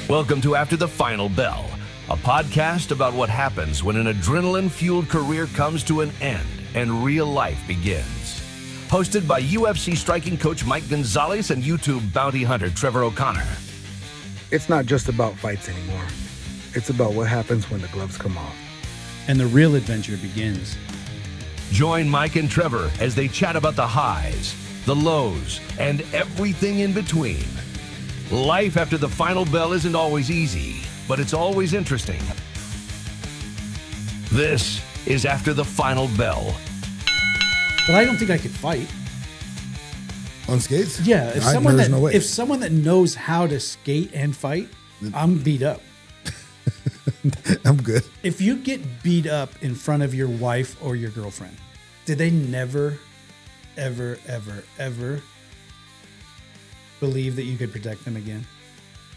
Welcome to After the Final Bell, a podcast about what happens when an adrenaline-fueled career comes to an end and real life begins. Hosted by UFC striking coach Mike Gonzalez and YouTube bounty hunter Trevor O'Connor. It's not just about fights anymore. It's about what happens when the gloves come off. And the real adventure begins. Join Mike and Trevor as they chat about the highs, the lows, and everything in between. Life after the final bell isn't always easy, but it's always interesting. This is After the Final Bell. But I don't think I could fight. On skates? Yeah, if No way. someone that knows how to skate and fight, I'm beat up. I'm good. If you get beat up in front of your wife or your girlfriend, did they never, ever, ever, ever believe that you could protect them again?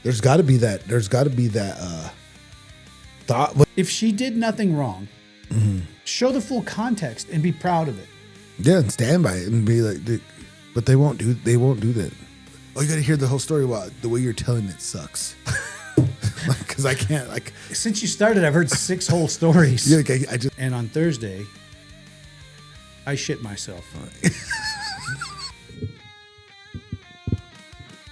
There's got to be that. Thought. If she did nothing wrong, show the full context and be proud of it. Yeah, and stand by it and be like, but they won't do that. Oh, you got to hear the whole story. Wow, the way you're telling it sucks. Because I can't, like. Since you started, I've heard 6 whole stories. Yeah, like I just. And on Thursday, I shit myself.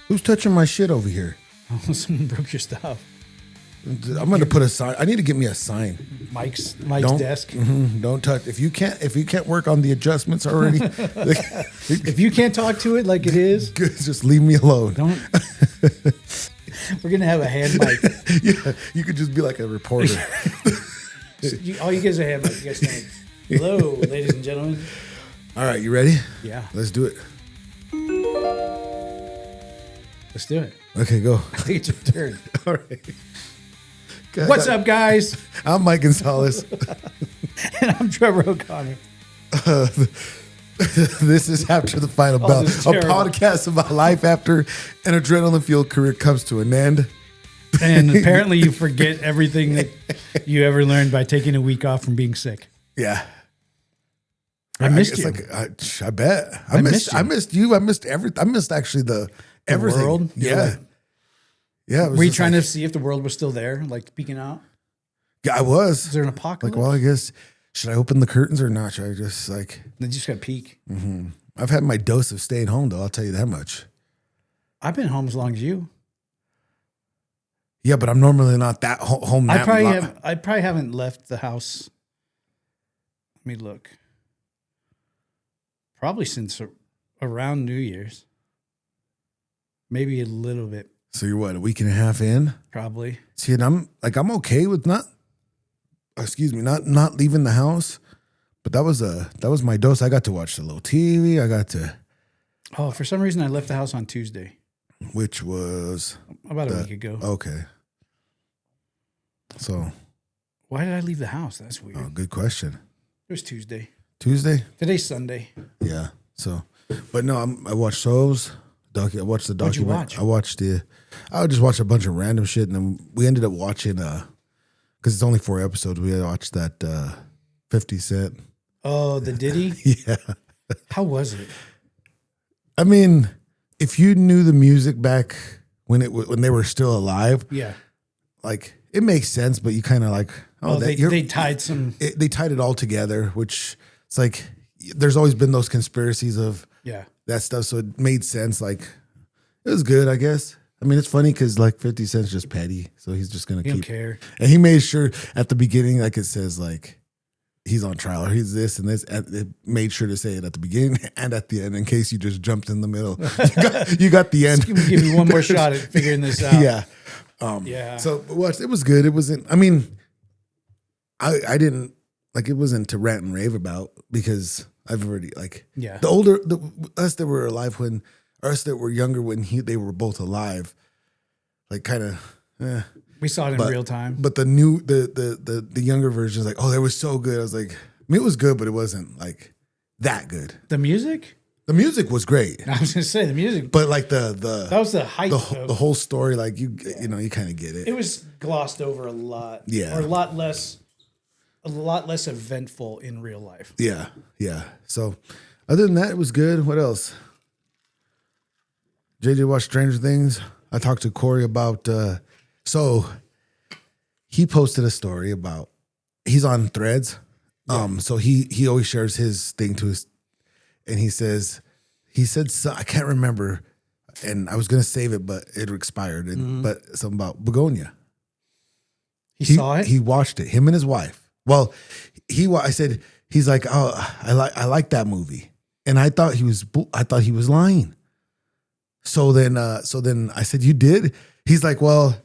Who's touching my shit over here? Oh, someone broke your stuff. I'm gonna put a sign. I need to get me a sign. Mike's Don't- desk. Don't touch. If you can't work on the adjustments already, If you can't talk to it like it is, just leave me alone. don't. We're gonna have a hand mic. Yeah, you could just be like a reporter. All you guys are hand mic. You guys know. Hello, ladies and gentlemen. All right, you ready? Yeah, Let's do it. let's do it. Okay, go. I think it's your turn. All right. God, What's up, guys? I'm Mike Gonzalez. And I'm Trevor O'Connor. This is After the Final Bell, this is a terrible. podcast about life after an adrenaline-fueled career comes to an end. And apparently, you forget everything that you ever learned by taking a week off from being sick. Yeah. I missed it's you. Like, I bet. I missed you. I missed you. I missed everything. I missed actually the everything. world? Yeah. Yeah. It was Were you just trying like- to see if the world was still there, like peeking out? Yeah, I was. Is there an apocalypse? Like, well, I guess, should I open the curtains or not? Should I just like, They just got to peek. I've had my dose of staying home though. I'll tell you that much. I've been home as long as you. Yeah, but I'm normally not that home. I That probably haven't left the house. Let me look. Probably since around New Year's. Maybe a little bit. So you're what, a week and a half in? Probably. See, and I'm okay with not leaving the house. But that was my dose. I got to watch the little TV. I got to, Oh, for some reason I left the house on Tuesday. which was About a week ago. okay. So, Why did I leave the house? That's weird. good question. It was Tuesday. Tuesday? Today's Sunday. Yeah. So, but no, I watched those. I watched the What'd you document. watch? I just watched a bunch of random shit, and then we ended up watching because it's only 4 episodes. We had watched that 50 Cent. Oh, the Diddy? Yeah. How was it? I mean, if you knew the music back when they were still alive, Yeah. like it makes sense. But you kind of like, They tied some. they tied it all together, which it's like there's always been those conspiracies of Yeah. that stuff. So it made sense. Like it was good, I guess. I mean, it's funny because like 50 Cent's just petty, so he's just gonna He don't keep. care. And he made sure at the beginning, like it says, like he's on trial or he's this and this. And it made sure to say it at the beginning and at the end in case you just jumped in the middle. You got the end. Give me one more shot at figuring this out. Yeah. Yeah. So it was good. It wasn't. I mean, I didn't like it wasn't to rant and rave about because I've already like Yeah. us that were alive when us that were younger when they were both alive, like kind of. We saw it in real time. But the new the younger version is like, oh, that was so good. I was like, I mean, it was good, but it wasn't like that good. The music? The music was great, I was gonna say the music. but like That was the height. the whole story, like you kind of get it. It was glossed over a lot. Yeah. Or a lot less eventful in real life. Yeah, yeah. So other than that, it was good. What else? JJ watched Stranger Things. I talked to Corey about So he posted a story about, he's on Threads. So he always shares his thing to his, and he said, so, I can't remember, and I was going to save it, but it expired. But something about begonia. He saw it? He watched it, him and his wife. Well, I said, he's like, oh, I like that movie. And I thought he was lying. So then I said, you did? He's like, well,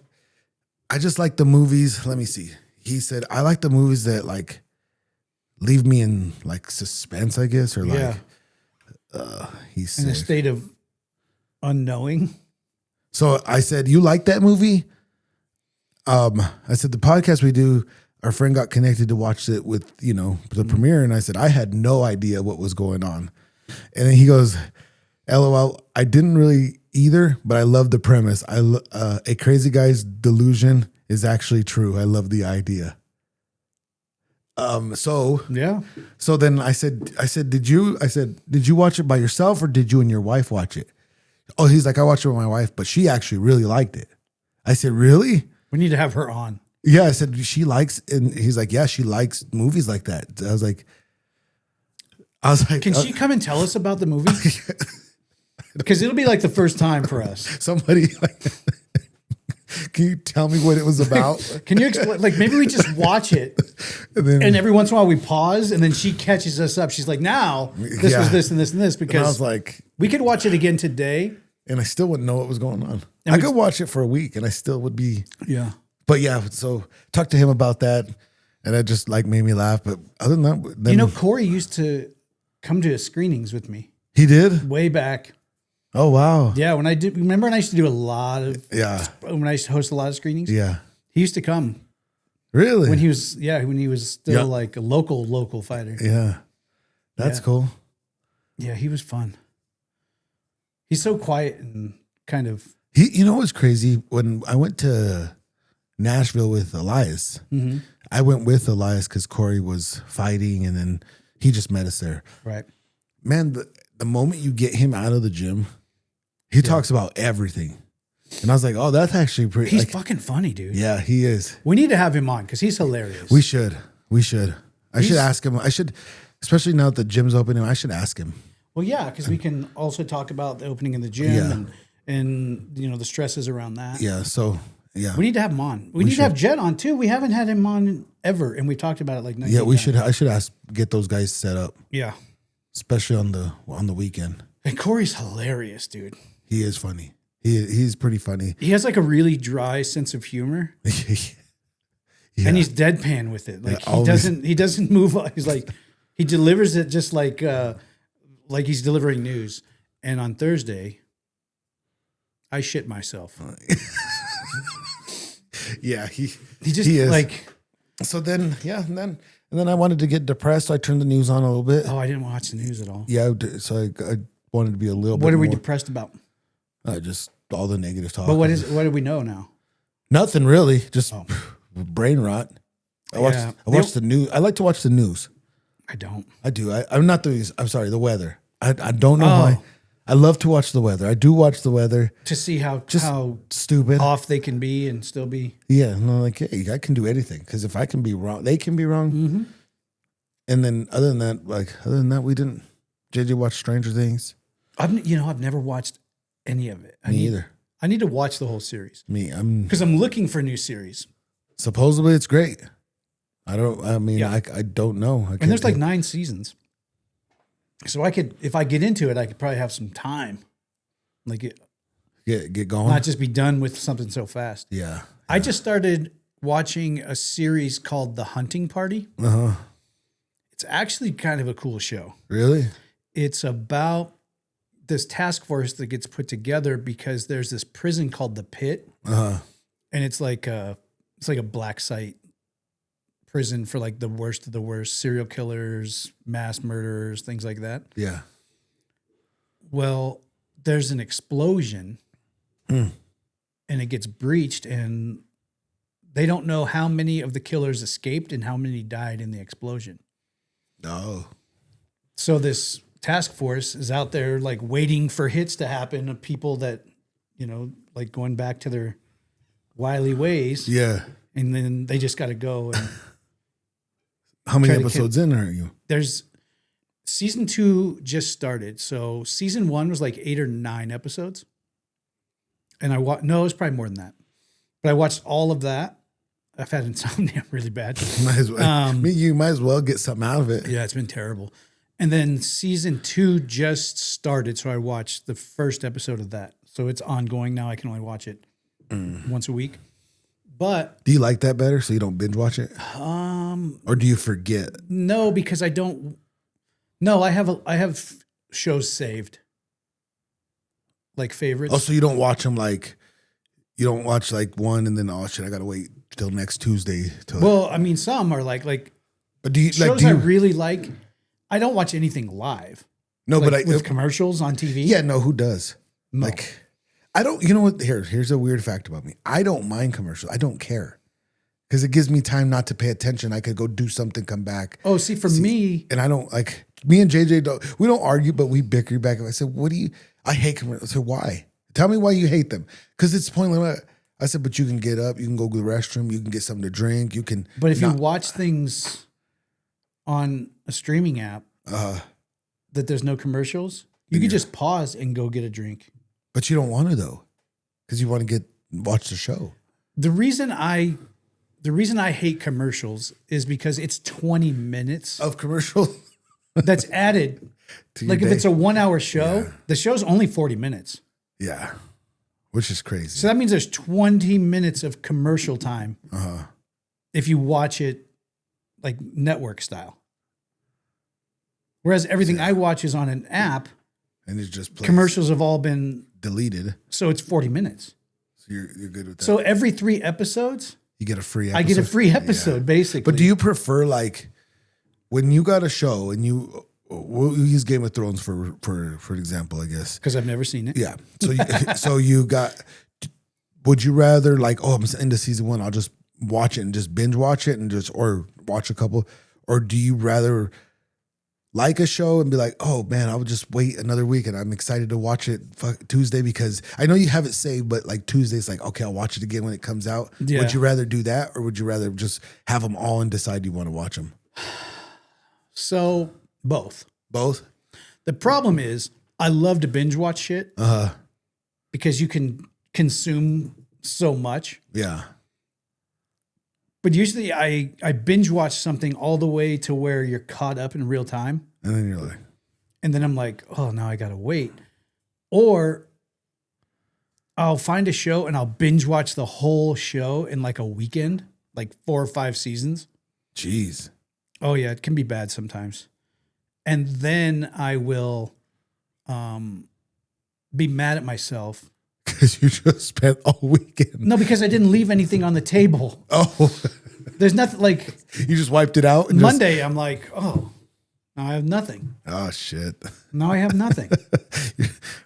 I just like the movies. Let me see. He said, I like the movies that like leave me in like suspense, I guess, or like, he said, in a state of unknowing. So I said, you like that movie? I said, the podcast we do, our friend got connected to watch it with, the premiere. And I said, I had no idea what was going on. And then he goes, LOL, I didn't really either, but I love the premise. A crazy guy's delusion is actually true. I love the idea. So then I said, did you watch it by yourself or did you and your wife watch it? Oh, he's like, I watched it with my wife, but she actually really liked it. I said, really? We need to have her on. Yeah, I said, she likes, and he's like, yeah, she likes movies like that. I was like, can she come and tell us about the movie? Because it'll be like the first time for us. Somebody, can you tell me what it was about? Can you explain? Like, maybe we just watch it, and every once in a while we pause, and then she catches us up. She's like, now, this was this and this and this. Because and I was like, we could watch it again today. And I still wouldn't know what was going on. I could watch it for a week, and I still would be. Yeah. But yeah, so talked to him about that, and that just like made me laugh. But other than that, then, Corey used to come to his screenings with me. He did? Way back. Oh, wow. Yeah, remember when I used to do a lot of, when I used to host a lot of screenings? Yeah. He used to come. Really? When he was still like a local fighter. Yeah. That's cool. Yeah, he was fun. He's so quiet and kind of. What's crazy? When I went to Nashville with Elias, I went with Elias because Corey was fighting, and then he just met us there. Right. Man, the moment you get him out of the gym, he talks about everything. And I was like, oh, that's actually pretty. He's fucking funny, dude. Yeah, he is. We need to have him on because he's hilarious. We should. I should ask him. Especially now that the gym's opening, I should ask him. Well, yeah, because we can also talk about the opening of the gym and the stresses around that. Yeah, so, yeah. We need to have him on. We need to have Jet on, too. We haven't had him on ever, and we talked about it like 19 we times. should. I should get those guys set up. Yeah. Especially on the weekend. And Corey's hilarious, dude. He is funny. He's pretty funny. He has like a really dry sense of humor. Yeah. And he's deadpan with it. Like he doesn't move. He's like, he delivers it just like he's delivering news. And on Thursday, I shit myself. Yeah, he just is. like. So then, and then I wanted to get depressed, so I turned the news on a little bit. Oh, I didn't watch the news at all. Yeah, so I wanted to be a little bit. What are we more, depressed about? just all the negative talk. But what do we know now? Nothing really. Just brain rot. I watched the news. I like to watch the news. I don't. I do. I'm not the news. I'm sorry, the weather. I don't know why. I love to watch the weather. I do watch the weather to see how stupid off they can be and still be. Yeah, no, like hey, I can do anything because if I can be wrong, they can be wrong. Mm-hmm. And then other than that, we didn't. JJ watch Stranger Things. I've never watched any of it. Me either. I need to watch the whole series. Because I'm looking for a new series. Supposedly it's great. I don't know. And there's like 9 seasons. So if I get into it, I could probably have some time. Like get going. Not just be done with something so fast. Yeah. I just started watching a series called The Hunting Party. Uh-huh. It's actually kind of a cool show. Really? It's about this task force that gets put together because there's this prison called the Pit. Uh-huh. And it's like a black site prison for like the worst of the worst, serial killers, mass murderers, things like that. Yeah. Well, there's an explosion and it gets breached, and they don't know how many of the killers escaped and how many died in the explosion. Oh. So this task force is out there like waiting for hits to happen of people that, like going back to their wily ways. Yeah. And then they just got to go. And How many Try to episodes in are you? there's season 2 just started. So season 1 was like 8 or 9 episodes. And no, it was probably more than that. But I watched all of that. I've had insomnia really bad. Might as well, you might as well get something out of it. Yeah, it's been terrible. And then season 2 just started. So I watched the first episode of that. So it's ongoing now. I can only watch it once a week. But Do you like that better so you don't binge watch it? Or do you forget? no, because I don't. No, I have shows saved, like favorites. Oh, so you don't watch them like, you don't watch like one and then, oh shit, I got to wait till next Tuesday. Well, I mean, some are like but do you, shows do I you, really like. I don't watch anything live. no, Like but with commercials on TV. yeah, no, who does? No. Like, I don't, you know what? Here's a weird fact about me. I don't mind commercials. I don't care. Because it gives me time not to pay attention. I could go do something, come back. Oh, see, for me, And I don't like, me and JJ, we don't argue, but we bicker back. I said, I hate commercials. I said, why? Tell me why you hate them. Because it's pointless. I said, but you can get up, you can go to the restroom, you can get something to drink, you can. but if you watch things on a streaming app that there's no commercials, you could just pause and go get a drink. But you don't want to though, because you want to watch the show. The reason I hate commercials is because it's 20 minutes Of commercial. that's added. To your Like if day. it's a 1 hour show, the show's only 40 minutes. Yeah. Which is crazy. So that means there's 20 minutes of commercial time if you watch it like network style. Whereas everything I watch is on an app, And it's just plays. commercials have all been, Deleted. so it's 40 minutes. So you're good with that. So every 3 episodes, you get a free episode. I get a free episode basically. But do you prefer like when you got a show and we'll use Game of Thrones for example, I guess. Because I've never seen it. Yeah. So you got, would you rather like, oh, I'm into season 1, I'll just watch it and just binge watch it and or watch a couple, or do you rather like a show and be like, oh man, I would just wait another week and I'm excited to watch it Tuesday because I know you have it saved, but like Tuesday's like, okay, I'll watch it again when it comes out. Yeah. Would you rather do that or would you rather just have them all and decide you want to watch them? So both. Both? The problem is I love to binge watch shit because you can consume so much. Yeah. But usually I binge watch something all the way to where you're caught up in real time. And then you're like, And then I'm like, oh, now I got to wait. Or I'll find a show and I'll binge watch the whole show in like a weekend, like 4 or 5 seasons. geez. Oh, yeah, it can be bad sometimes. And then I will be mad at myself. Because you just spent all weekend. No, because I didn't leave anything on the table. Oh, There's nothing like you just wiped it out? And Monday, I'm like, oh, now I have nothing. Oh, shit. Now I have nothing.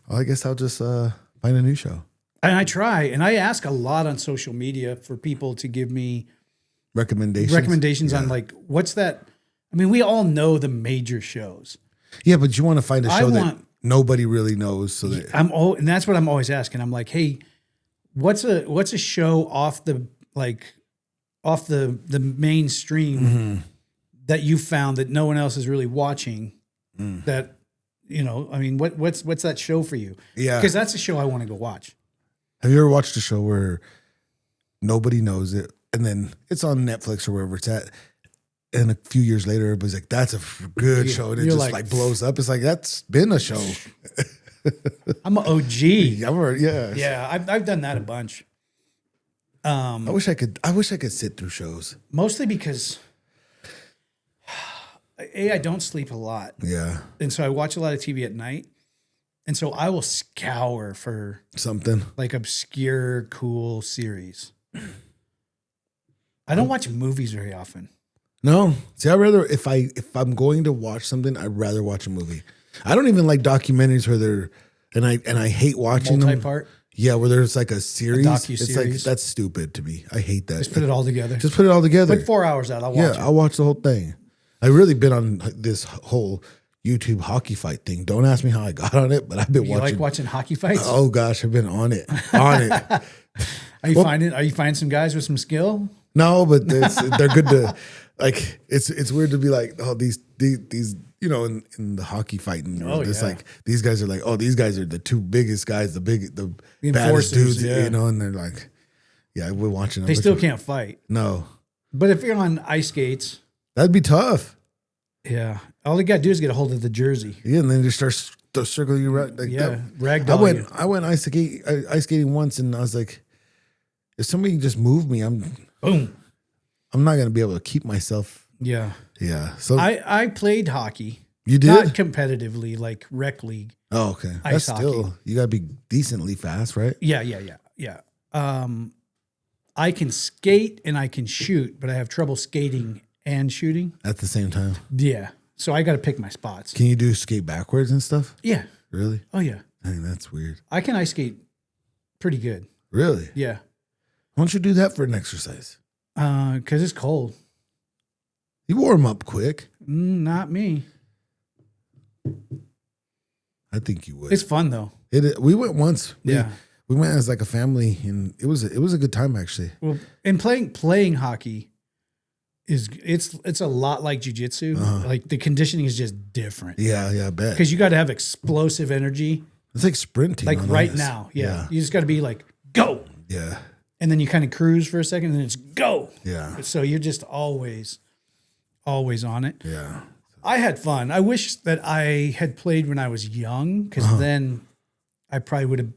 Well, I guess I'll just find a new show. And I try, and I ask a lot on social media for people to give me Recommendations on like, what's that? I mean, we all know the major shows. Yeah, but you want to find a show that want- nobody really knows. So that And that's what I'm always asking. I'm like, hey, what's a show off the mainstream that you found that no one else is really watching? That, you know, I mean, what's that show for you? Yeah. Because that's a show I want to go watch. Have you ever watched a show where nobody knows it, and then it's on Netflix or wherever it's at, and a few years later, everybody's like, "That's a good show," and it You're just like blows up. It's like that's been a show. I'm an OG. Yeah. Yeah, I've done that a bunch. I wish I could sit through shows. Mostly because I don't sleep a lot. Yeah. And so I watch a lot of TV at night. And so I will scour for Something. like obscure, cool series. I don't watch movies very often. No. See, if I'm going to watch something, I'd rather watch a movie. I don't even like documentaries where they're and I hate watching them. Multi-part? Yeah, where there's like a series. docu-series. It's like that's stupid to me. I hate that. Just put it all together. Just put it all together. Put 4 hours out. I'll watch it. I'll watch the whole thing. I've really been on this whole YouTube hockey fight thing. Don't ask me how I got on it, but I've been You watching. like watching hockey fights? Oh gosh, I've been on it. On it. Are you finding some guys with some skill? No, but they're good to like. It's weird to be like, oh, these you know, in the hockey fighting, it's like these guys are like, oh, these guys are the two biggest guys, the baddest dudes, you know, and they're like, yeah, we're watching them. They still can't fight. No, but if you're on ice skates, that'd be tough. Yeah, all they got to do is get a hold of the jersey. Yeah, and then just start circling you around. Like ragdoll. I went ice skating once, and I was like, if somebody just moved me, I'm not gonna be able to keep myself. Yeah. Yeah. So I played hockey. You did? Not competitively, like rec league. Oh, okay. Ice That's still, you gotta be decently fast, right? Yeah. I can skate and I can shoot, but I have trouble skating and shooting At the same time. Yeah. So I got to pick my spots. Can you do skate backwards and stuff? Yeah. Really? Oh yeah. Dang, that's weird. I can ice skate pretty good. Really? Yeah. Why don't you do that for an exercise? Because it's cold. You warm up quick. Not me. I think you would. It's fun though. We went once. Yeah. We went as like a family, and it was a good time actually. Well, and playing hockey it's a lot like jiu-jitsu. Like the conditioning is just different. Yeah, I bet. Because you got to have explosive energy. It's like sprinting. Like right now. Yeah. You just got to be like, go. Yeah. And then you kind of cruise for a second, and then it's go. Yeah. So you're just always on it. Yeah. I had fun. I wish that I had played when I was young, because then I probably would have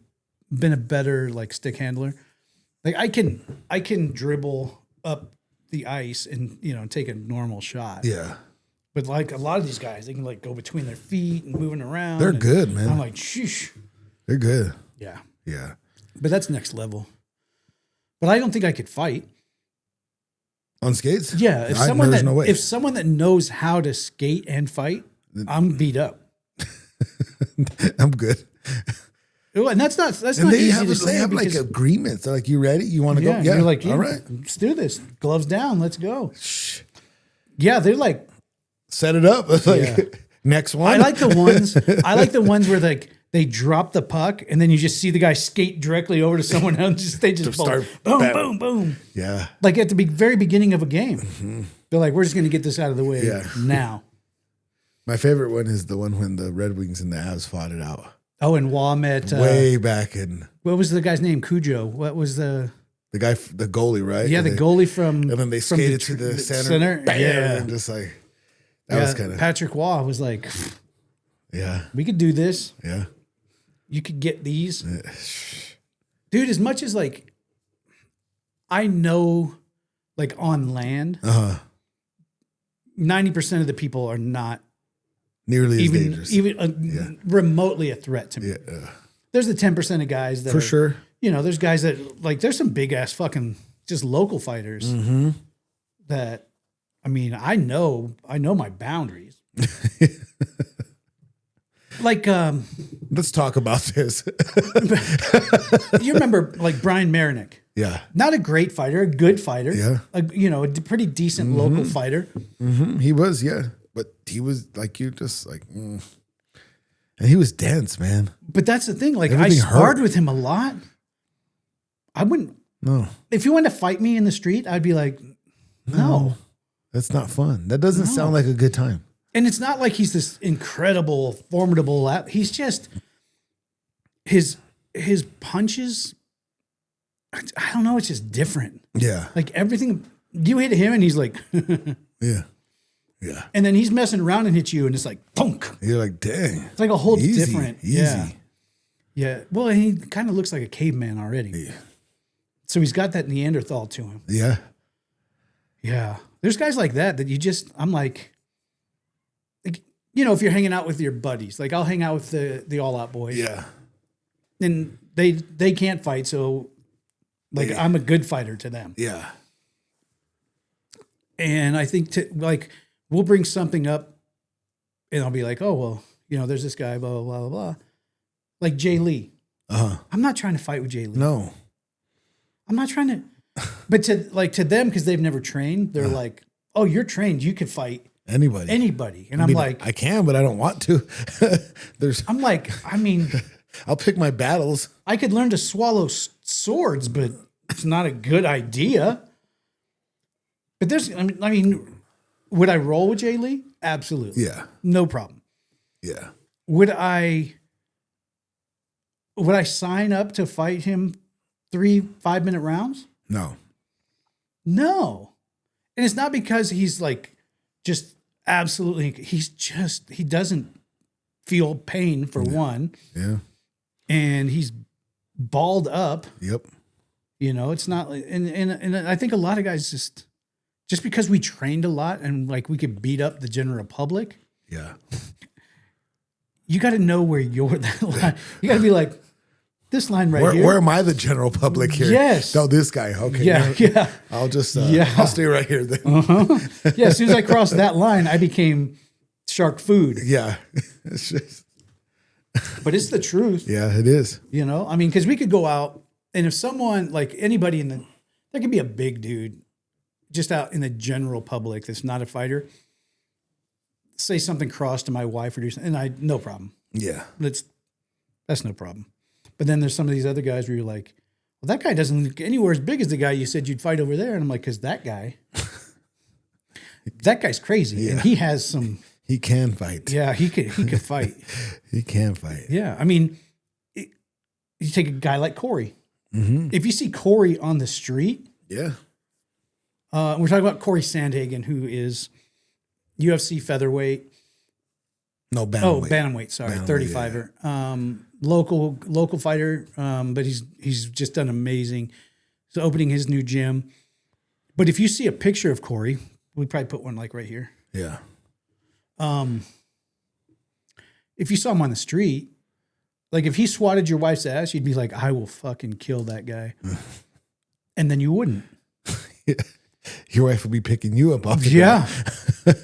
been a better like stick handler. Like I can dribble up the ice and take a normal shot. Yeah. But like a lot of these guys, they can like go between their feet and moving around. They're good, man. I'm like, sheesh. They're good. Yeah. Yeah. But that's next level. But I don't think I could fight. On skates? Yeah. If someone that knows how to skate and fight, I'm beat up. I'm good. And that's not And not they easy have, to they say have like because- agreements. They're like, you ready? You want to go? Yeah. You're like, all right. Let's do this. Gloves down. Let's go. Yeah. They're like, Set it up. It's like, next one. I like the ones where like they drop the puck and then you just see the guy skate directly over to someone else. They just start boom, bam. boom, boom. Yeah. Like at the very beginning of a game. They're like, we're just going to get this out of the way now. My favorite one is the one when the Red Wings and the Avs fought it out. Oh, and Womit. Way back in. What was the guy's name? Cujo. What was the goalie, right? Yeah, and the goalie from. And then they from skated to the center. Bam, yeah. And just like, that was kind of. Patrick Waugh was like, yeah. we could do this. Yeah. You could get these. Dude, as much as like, I know like on land, 90% of the people are not nearly as dangerous. Even remotely a threat to me. Yeah. There's the 10% of guys that For sure. There's guys that like, there's some big ass fucking just local fighters that, I mean, I know my boundaries. Like, let's talk about this. you remember like Brian Marinick? Yeah. Not a great fighter, a good fighter. Yeah. A pretty decent local fighter. He was, yeah. But he was like, you just like, and he was dense, man. But that's the thing. Like, Everything I sparred hurt. with him a lot. I wouldn't. No. If you wanted to fight me in the street, I'd be like, no. That's not fun. That doesn't sound like a good time. And it's not like he's this incredible, formidable. He's just his punches. I don't know. It's just different. Yeah. Like everything, you hit him and he's like, Yeah. Yeah. and then he's messing around and hits you and it's like, punk. You're like, dang. It's like a whole Easy, different. easy. Yeah. Well, he kind of looks like a caveman already. Yeah. So he's got that Neanderthal to him. Yeah. Yeah. There's guys like that you just, I'm like, if you're hanging out with your buddies, like I'll hang out with the All Out Boys. Yeah. And they can't fight. So like I'm a good fighter to them. Yeah. And I think we'll bring something up and I'll be like, oh, well, there's this guy, blah, blah, blah, blah, blah. Like Jay Lee. I'm not trying to fight with Jay Lee. No. I'm not trying to, but to them, because they've never trained, they're like, oh, you're trained. You could fight Anybody. And I I'm mean, like, I can, but I don't want to. I'm like, I mean, I'll pick my battles. I could learn to swallow swords, but it's not a good idea. But I mean, would I roll with Jay Lee? Absolutely. Yeah. No problem. Yeah. Would I sign up to fight him 3 5-minute rounds? No. No. And it's not because he's like just absolutely, he doesn't feel pain for one. Yeah. And he's balled up. Yep. You know, it's not like, and I think a lot of guys just because we trained a lot and like we could beat up the general public. Yeah. You got to know where you're that line. You got to be like, this line right here. Where am I the general public here? Yes. No, this guy. Okay. Yeah. I'll just, Yeah. I'll stay right here then. Yeah. As soon as I crossed that line, I became shark food. Yeah. It's just, But it's the truth. yeah, it is. You know, I mean, because we could go out and if someone like anybody there could be a big dude just out in the general public that's not a fighter, say something cross to my wife or do something, and no problem. Yeah. That's no problem. But then there's some of these other guys where you're like, well, that guy doesn't look anywhere as big as the guy you said you'd fight over there. And I'm like, because that guy's crazy. Yeah. And he has some. He can fight. Yeah, he could fight. He can fight. Yeah. I mean, you take a guy like Corey. Mm-hmm. If you see Corey on the street, Yeah. we're talking about Corey Sandhagen, who is UFC featherweight. No, bantamweight. Oh, bantamweight. Sorry, Bantamweight, 35er. Local fighter. But he's just done amazing. He's opening his new gym. But if you see a picture of Corey, we probably put one like right here. Yeah. If you saw him on the street, like if he swatted your wife's ass, you'd be like, I will fucking kill that guy. And then you wouldn't. Your wife will be picking you up off the Yeah. ground.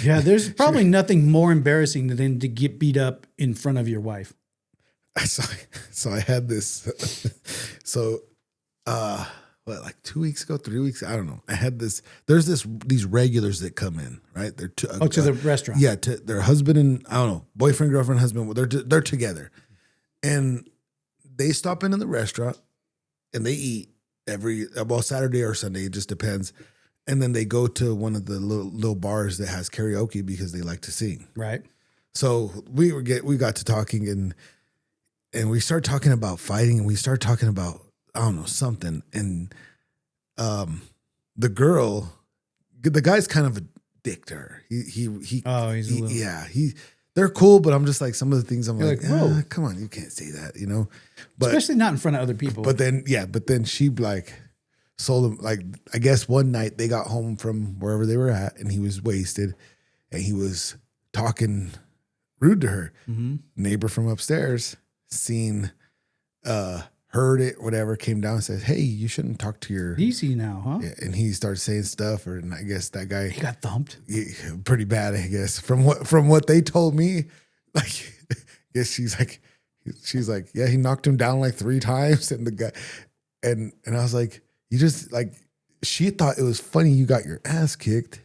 Yeah, there's probably nothing more embarrassing than to get beat up in front of your wife. So I had this. So, like 2 weeks ago, 3 weeks? I don't know. I had this. There's these regulars that come in, right? They're To the restaurant. Yeah, to their husband and I don't know, boyfriend, girlfriend, husband. They're together, and they stop in the restaurant and they eat Saturday or Sunday. It just depends. And then they go to one of the little bars that has karaoke because they like to sing. Right. So we got to talking and we start talking about fighting and we start talking about, I don't know, something. And the guy's kind of a dick to her. They're cool, but I'm just like, some of the things I'm like, whoa, come on, you can't say that, you know? But especially not in front of other people. But then she like sold him, like, I guess one night they got home from wherever they were at and he was wasted and he was talking rude to her. Mm-hmm. Neighbor from upstairs heard it, whatever, came down and said, hey, you shouldn't talk to your... Easy now, huh? Yeah, and he started saying stuff, and I guess that guy... He got thumped? Pretty bad, I guess. From what they told me, like, I guess she's like, yeah, he knocked him down like 3 times, and the guy... And I was like, you just, like, she thought it was funny you got your ass kicked.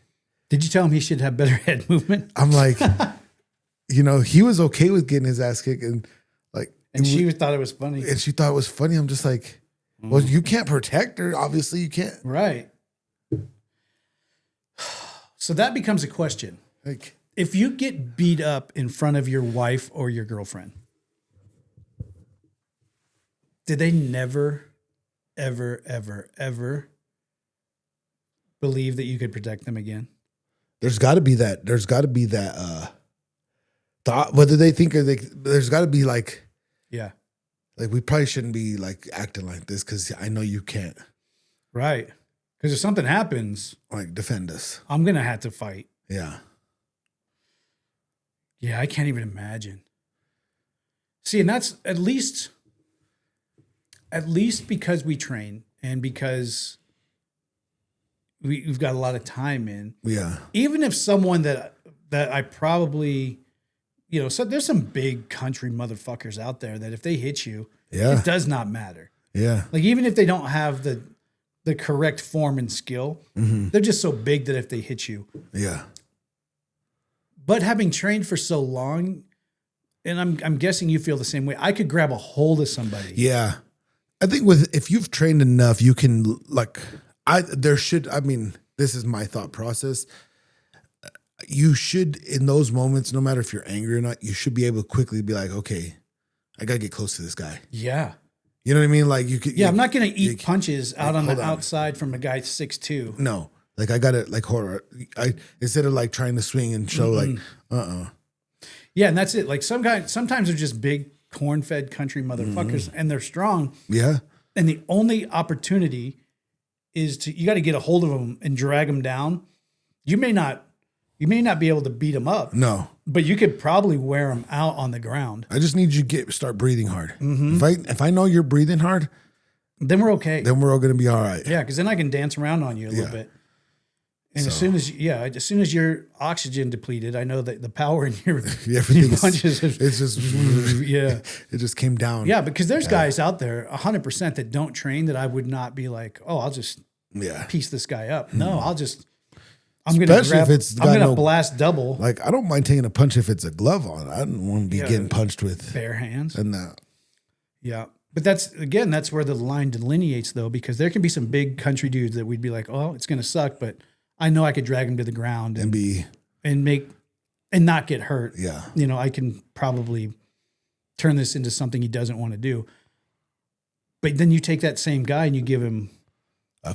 Did you tell him he should have better head movement? I'm like, he was okay with getting his ass kicked, and like... And she thought it was funny. And she thought it was funny. I'm just like, well, you can't protect her. Obviously, you can't. Right. So that becomes a question. Like, if you get beat up in front of your wife or your girlfriend, did they never, ever, ever, ever believe that you could protect them again? There's got to be that. There's got to be that thought. Whether they think or there's got to be like. Yeah. Like, we probably shouldn't be like acting like this because I know you can't. Right. Because if something happens, like, defend us. I'm going to have to fight. Yeah. Yeah, I can't even imagine. See, and that's at least because we train and because we've got a lot of time in. Yeah. Even if someone that I probably... so there's some big country motherfuckers out there that if they hit you, it does not matter. Yeah. Like, even if they don't have the correct form and skill, they're just so big that if they hit you, But having trained for so long, and I'm guessing you feel the same way, I could grab a hold of somebody. Yeah. I think if you've trained enough, you can this is my thought process. You should, in those moments, no matter if you're angry or not, you should be able to quickly be like, okay, I got to get close to this guy. Yeah. You know what I mean? Like you could. Yeah, I'm not going to eat punches out on the outside from a guy 6'2". No. Like I got to like, instead of like trying to swing and show like, Yeah, and that's it. Like sometimes they're just big corn-fed country motherfuckers, and they're strong. Yeah. And the only opportunity is you got to get a hold of them and drag them down. You may not be able to beat them up. No. But you could probably wear them out on the ground. I just need you to start breathing hard. If I know you're breathing hard, then we're okay. Then we're all going to be all right. Yeah, because then I can dance around on you a little bit. And as soon as your oxygen depleted, I know that the power in your punches it's just it just came down. Yeah, because there's guys out there 100% that don't train that I would not be like, oh, I'll just piece this guy up. No, I'm gonna blast double. Like I don't mind taking a punch if it's a glove on. I don't want to be getting punched with bare hands. And that. Yeah. But that's where the line delineates though, because there can be some big country dudes that we'd be like, oh, it's gonna suck, but I know I could drag him to the ground and not get hurt. Yeah. You know, I can probably turn this into something he doesn't want to do. But then you take that same guy and you give him a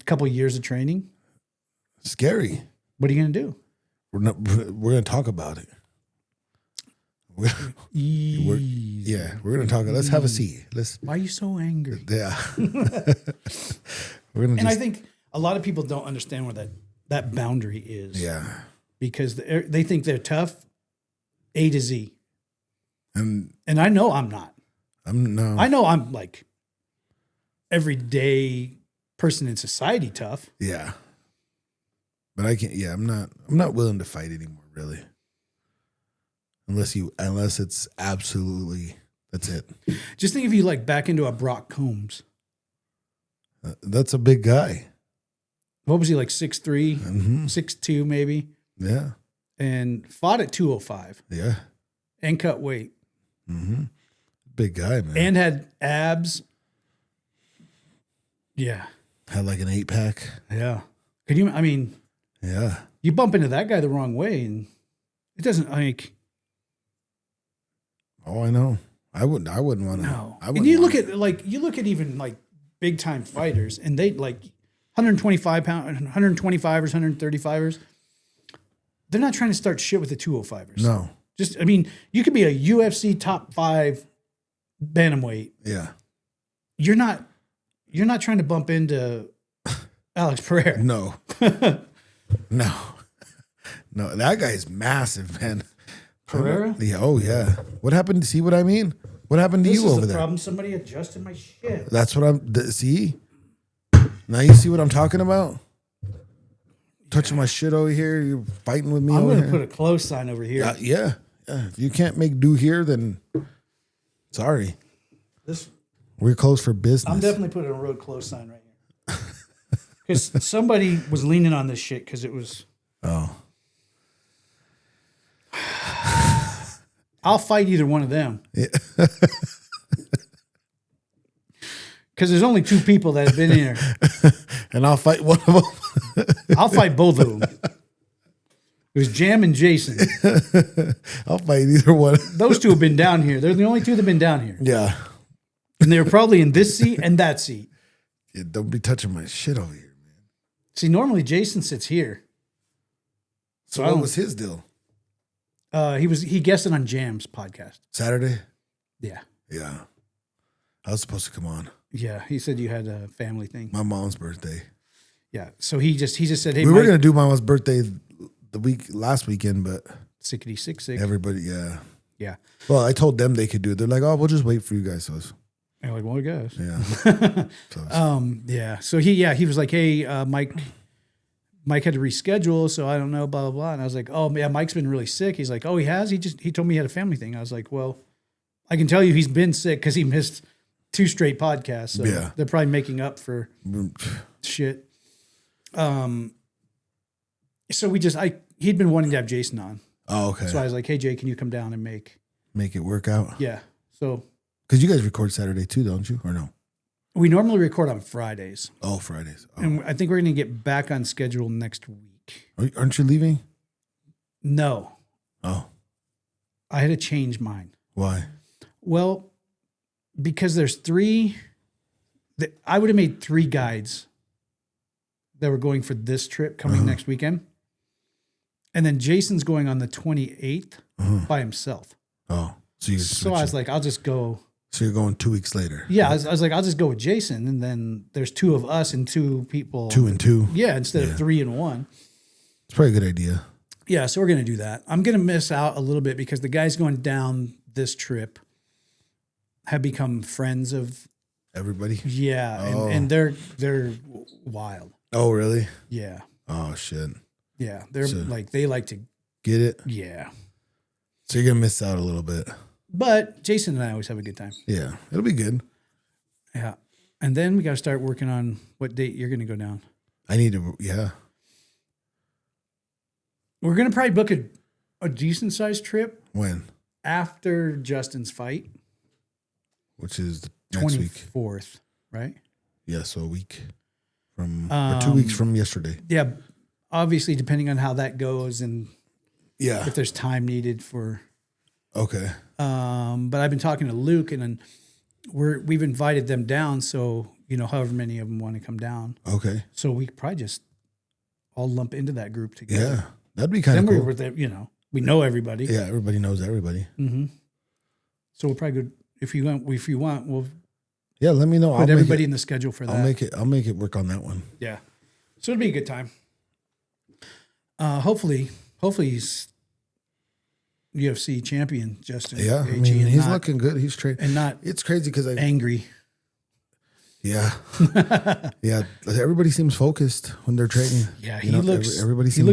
couple of years of training. Scary. What are you going to do? We're going to talk about it. We're going to talk. Let's have a seat. Why are you so angry? Yeah. I think a lot of people don't understand where that boundary is. Yeah. Because they think they're tough A to Z. And I know I'm not. No. I know I'm like everyday person in society tough. Yeah. But I'm not willing to fight anymore, really. Unless it's absolutely, that's it. Just think if you like back into a Brock Combs. That's a big guy. What was he, like 6'3", 6'2", maybe? Yeah. And fought at 205. Yeah. And cut weight. Mm-hmm. Big guy, man. And had abs. Yeah. Had like an 8-pack. Yeah. Yeah. You bump into that guy the wrong way and it doesn't like. Oh, I know. I wouldn't want to. No. And you look at even like big time fighters and they like 125 pound, 125ers, 135ers. They're not trying to start shit with the 205ers. No. You could be a UFC top 5 bantamweight. Yeah. You're not trying to bump into Alex Pereira. No. No. No, that guy's massive, man. Pereira? Yeah. Oh, yeah. What happened? See what I mean? What happened to you over there? This is the problem. Somebody adjusted my shit. That's what see? Now you see what I'm talking about? Touching my shit over here. You're fighting with me I'm over going here. to put a close sign over here. Yeah. If you can't make do here, then sorry. We're closed for business. I'm definitely putting a road close sign right here. Because somebody was leaning on this shit because it was... Oh. I'll fight either one of them. Yeah. Because there's only 2 people that have been here. And I'll fight one of them. I'll fight both of them. It was Jam and Jason. I'll fight either one. Those 2 have been down here. They're the only 2 that have been down here. Yeah. And they were probably in this seat and that seat. Yeah, don't be touching my shit over here, man. See, normally Jason sits here. So what was his deal? He guested on Jam's podcast. Saturday? Yeah. Yeah. I was supposed to come on. Yeah. He said you had a family thing. My mom's birthday. Yeah. So he just said, hey, we were gonna do my mom's birthday last weekend, but sickety sick. Everybody, yeah. Yeah. Well, I told them they could do it. They're like, oh, we'll just wait for you guys. So I'm like, well, I guess. Yeah. Yeah. So he was like, hey, Mike had to reschedule, so I don't know, blah, blah, blah. And I was like, oh, yeah, Mike's been really sick. He's like, oh, he has? He told me he had a family thing. I was like, well, I can tell you he's been sick because he missed 2 straight podcasts. So they're probably making up for shit. So he'd been wanting to have Jason on. Oh, okay. So I was like, hey, Jay, can you come down and make it work out? Yeah. So. Because you guys record Saturday too, don't you? Or no? We normally record on Fridays. Oh, Fridays. Oh. And I think we're going to get back on schedule next week. Aren't you leaving? No. Oh. I had to change mine. Why? Well, because there's I would have made 3 guides that were going for this trip coming next weekend. And then Jason's going on the 28th by himself. Oh, so I was like, I'll just go. So you're going 2 weeks later. Yeah, I was like, I'll just go with Jason. And then there's 2 of us and 2 people. 2 and 2. Yeah, instead of 3 and 1. It's probably a good idea. Yeah, so we're going to do that. I'm going to miss out a little bit because the guys going down this trip have become friends of everybody. Yeah, and they're wild. Oh, really? Yeah. Oh, shit. Yeah, they're they like to get it. Yeah. So you're gonna miss out a little bit. But Jason and I always have a good time. Yeah, it'll be good. Yeah, and then we got to start working on what date you're going to go down. I need to. Yeah. We're going to probably book a decent sized trip. When? After Justin's fight. Which is next week. 24th, right? Yeah, so a week from, or 2 weeks from yesterday. Yeah, obviously depending on how that goes and if there's time needed for. Okay. But I've been talking to Luke and we've invited them down. So, however many of them want to come down. Okay. So we probably just all lump into that group together. Yeah. That'd be kind of cool. We know everybody. Yeah. Everybody knows everybody. Mm-hmm. So we'll probably go, if you want, we'll let me know. Put everybody in the schedule for that. I'll make it work on that one. Yeah. So it'll be a good time. Hopefully he's UFC champion, Justin. Yeah. I mean, he's looking good. He's training. And not it's crazy because angry. Yeah. Yeah. Everybody seems focused when they're training. Yeah. He looks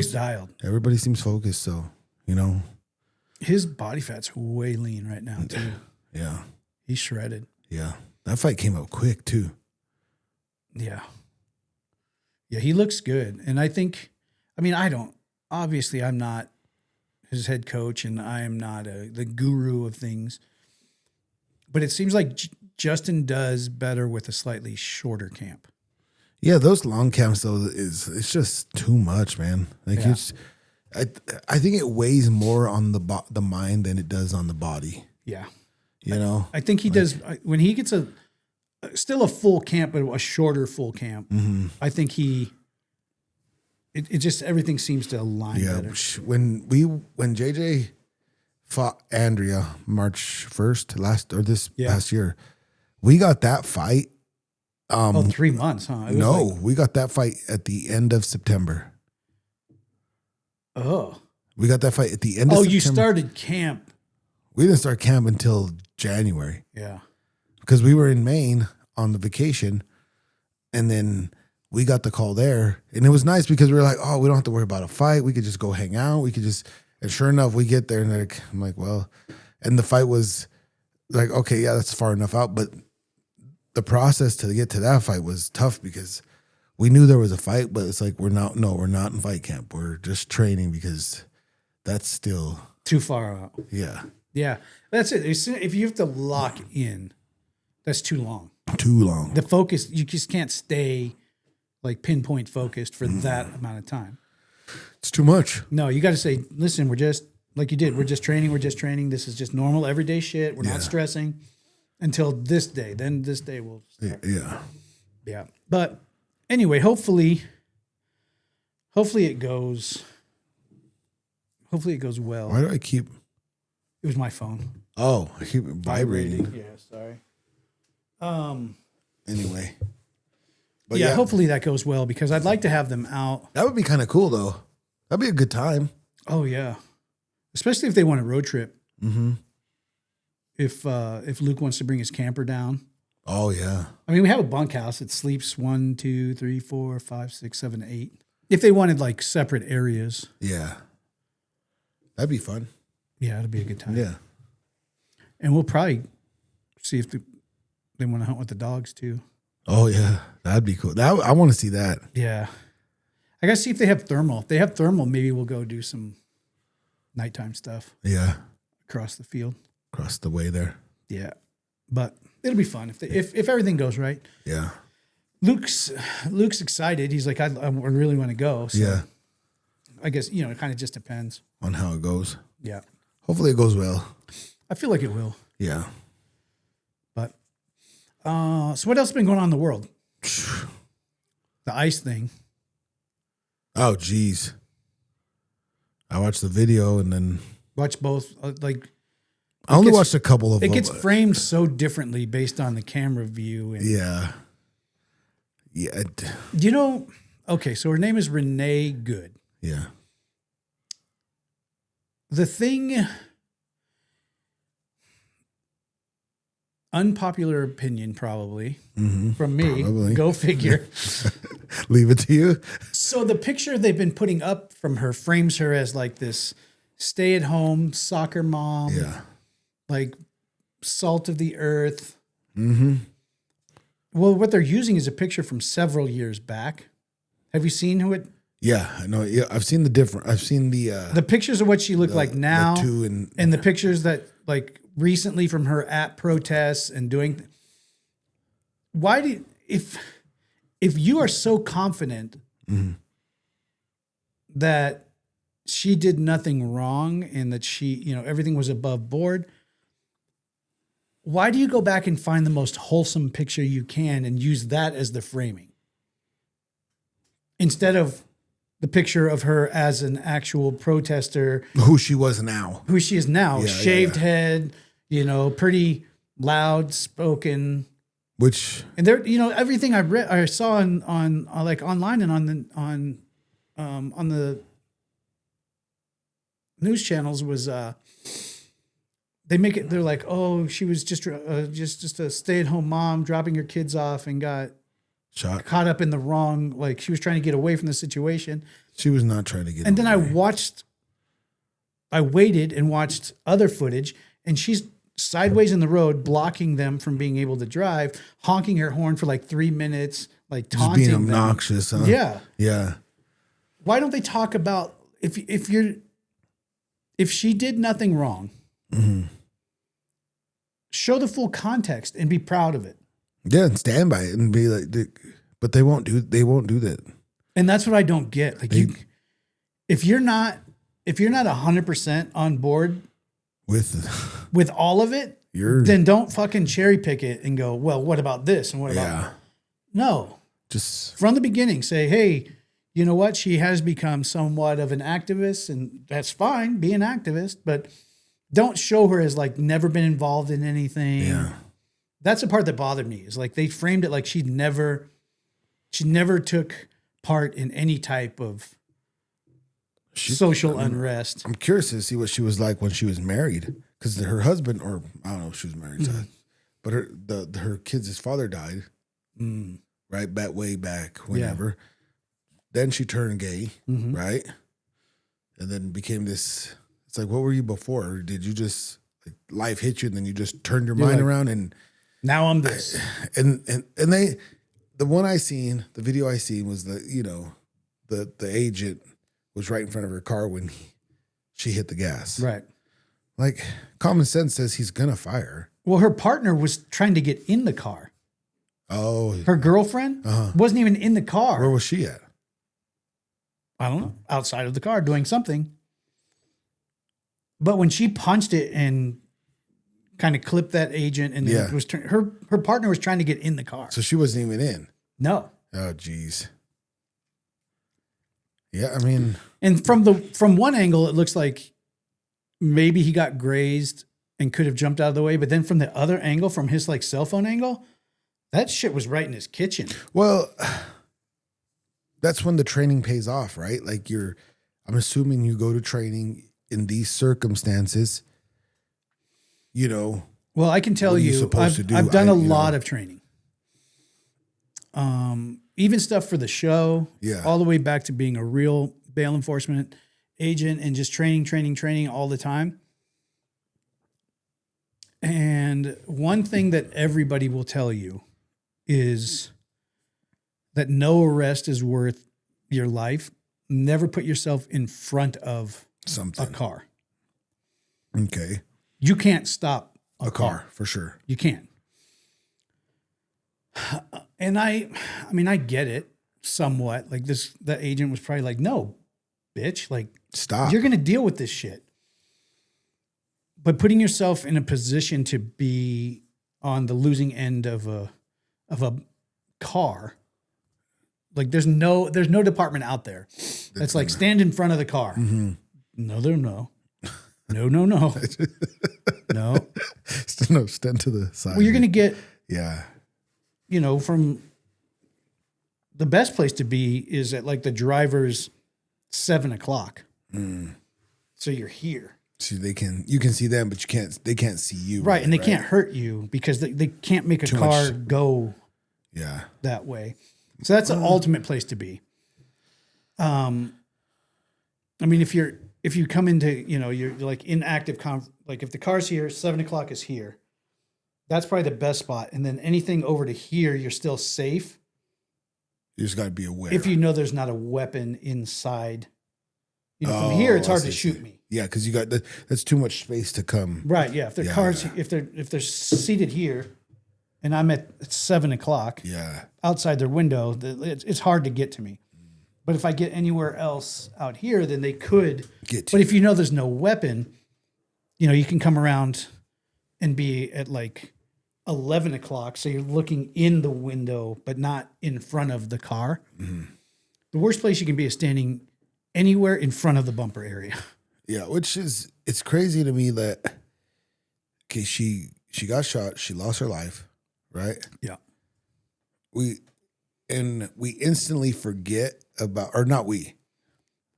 dialed. Everybody seems focused. So, his body fat's way lean right now too. Yeah. He's shredded. Yeah. That fight came up quick too. Yeah. Yeah. He looks good. And I'm not his head coach and I am not the guru of things, but it seems like Justin does better with a slightly shorter camp. Yeah. Those long camps though it's just too much, man. I think it weighs more on the mind than it does on the body. Yeah. I think he does when he gets still a full camp, but a shorter full camp. Mm-hmm. I think it just everything seems to align better. When JJ fought Andrea March 1st last year, we got that fight. 3 months, huh? We got that fight at the end of September. Oh, we got that fight at the end of September. Oh, you started camp. We didn't start camp until January. Yeah. Because we were in Maine on the vacation and then we got the call there and it was nice because we were like, oh, we don't have to worry about a fight. We could just go hang out. And sure enough, we get there and I'm like, well, and the fight was like, okay, yeah, that's far enough out. But the process to get to that fight was tough because we knew there was a fight, but it's like, we're not in fight camp. We're just training because that's still too far out. Yeah. Yeah. That's it. If you have to lock in, that's too long. Too long. The focus, you just can't stay like pinpoint focused for that amount of time. It's too much. No, you got to say, listen, we're just like you did. We're just training. This is just normal everyday shit. We're not stressing until this day. Then this day will start. Yeah. Yeah. But anyway, hopefully it goes well. Why do I keep? It was my phone. Oh, I keep it vibrating. Yeah, sorry. Anyway. But yeah, hopefully that goes well because I'd like to have them out. That would be kind of cool though. That'd be a good time. Oh yeah. Especially if they want a road trip. Mm-hmm. If Luke wants to bring his camper down. Oh yeah. I mean, we have a bunkhouse that sleeps 1, 2, 3, 4, 5, 6, 7, 8. If they wanted like separate areas. Yeah. That'd be fun. Yeah, it'd be a good time. Yeah. And we'll probably see if they want to hunt with the dogs too. Oh yeah, that'd be cool. I want to see that. Yeah, I gotta see if they have thermal. If they have thermal, maybe we'll go do some nighttime stuff Yeah. across the field. Across the way there. Yeah, but it'll be fun if everything goes right. Yeah. Luke's excited. He's like, I really want to go. So Yeah. I guess it kind of just depends. On how it goes. Yeah, Hopefully it goes well. I feel like it will. Yeah. But so what else has been going on in the world? The ice thing. Oh, geez. I watched the video and then Watch both. I only watched a couple of It them. gets framed so differently based on the camera view. And, Yeah. Yeah. okay, so her name is Renee Good. Yeah. The thing, unpopular opinion probably from me, probably. Go figure. Leave it to you. So the picture they've been putting up from her frames her as like this stay-at-home soccer mom, Yeah. like salt of the earth. Mm-hmm. Well, what they're using is a picture from several years back. Have you seen who it? Yeah, I know. Yeah, I've seen the pictures of what she looked like now, the two and the pictures that like recently from her at protests and doing. Why do if you are so confident that she did nothing wrong and that she everything was above board, why do you go back and find the most wholesome picture you can and use that as the framing instead of the picture of her as an actual protester, who she was now, who she is now, Yeah, shaved yeah. head, pretty loud spoken. which And there, everything I saw on like online and on the news channels was they make it. They're like, oh, she was just a stay-at-home mom dropping her kids off and got shot. caught up in the wrong. Like she was trying to get away from the situation. She was not trying to get. And then I away. waited and watched other footage, and she's sideways in the road, blocking them from being able to drive, honking her horn for like 3 minutes, like just taunting being them. obnoxious. Huh? Yeah. Yeah. Why don't they talk about if she did nothing wrong, show the full context and be proud of it. Yeah, and stand by it and be like, but they won't do that. And that's what I don't get. Like if you're not 100% on board with all of it, then don't fucking cherry pick it and go, well, what about this? And what about no. Just From the beginning, say, hey, you know what? She has become somewhat of an activist, and that's fine, be an activist, but don't show her as like never been involved in anything. Yeah. That's the part that bothered me, is like they framed it like she never took part in any type of social unrest. I'm curious to see what she was like when she was married, because her husband, or I don't know if she was married, but her kids' father died, right, way back whenever. Then she turned gay, right, and then became this. It's like, what were you before? Or did you just life hit you and then you just turned your mind around and now I'm this? And they, the one I seen, the video I seen was the agent was right in front of her car when she hit the gas. Right. Like, common sense says he's gonna fire. Well, her partner was trying to get in the car. Oh, Her girlfriend wasn't even in the car. where was she at? I don't know, outside of the car doing something. But when she punched it and kind of clipped that agent, and then it was her partner was trying to get in the car. So she wasn't even in. No. Oh, geez. Yeah, I mean, And from one angle, it looks like maybe he got grazed and could have jumped out of the way. But then from the other angle, from his like cell phone angle, that shit was right in his kitchen. well, that's when the training pays off, right? Like I'm assuming you go to training in these circumstances, Well, I can tell What are you you, supposed to do? I've done a lot of training. Even stuff for the show, all the way back to being a real bail enforcement agent and just training all the time. And one thing that everybody will tell you is that no arrest is worth your life, never put yourself in front of Something. a car. Okay. You can't stop A car, for sure. You can't. And I mean, I get it somewhat. Like that agent was probably like, no, bitch, like, Stop. you're going to deal with this shit. But putting yourself in a position to be on the losing end of a car, like there's no department out there that's like stand in front of the car. Mm-hmm. No. No. No. No, stand to the side. Well, you're going to get, Yeah. from the best place to be is at like the driver's 7:00. So you're here. So you can see them, but they can't see you. Right. And they can't hurt you because they can't make a Too car much. go that way. So that's an ultimate place to be. I mean, if you come into, you're like inactive, like if the car's here, 7:00 is here, that's probably the best spot. And then anything over to here, you're still safe. You just got to be aware. If you know there's not a weapon inside. From here, it's hard to shoot me. Yeah, because you got that's too much space to come. Right. Yeah. If their cars, if they're seated here, and I'm at 7:00, Yeah. outside their window, it's hard to get to me. But if I get anywhere else out here, then they could Get to But if you know there's no weapon, you can come around and be at like 11:00, so you're looking in the window, but not in front of the car. Mm-hmm. The worst place you can be is standing anywhere in front of the bumper area. Yeah, it's crazy to me that she got shot, she lost her life, right? Yeah. We instantly forget about, or not we,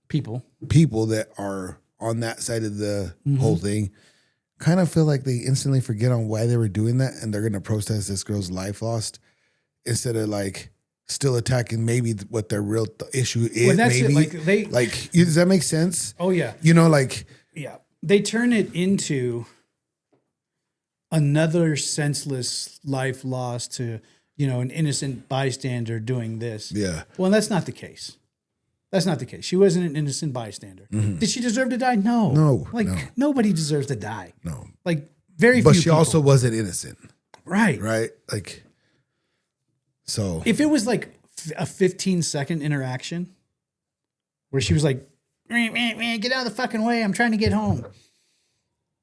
People. that are on that side of the whole thing kind of feel like they instantly forget on why they were doing that, and they're going to protest this girl's life lost instead of like still attacking maybe what their real issue is. Well, that's it. Maybe does that make sense? Oh yeah. Yeah. They turn it into another senseless life lost to, an innocent bystander doing this. Yeah. Well, that's not the case. That's not the case. She wasn't an innocent bystander. Mm-hmm. Did she deserve to die? No. No. Nobody deserves to die. No. Like very few But she people. also wasn't innocent, Right. like. So If it was like a 15-second interaction where she was like, get out of the fucking way, I'm trying to get home.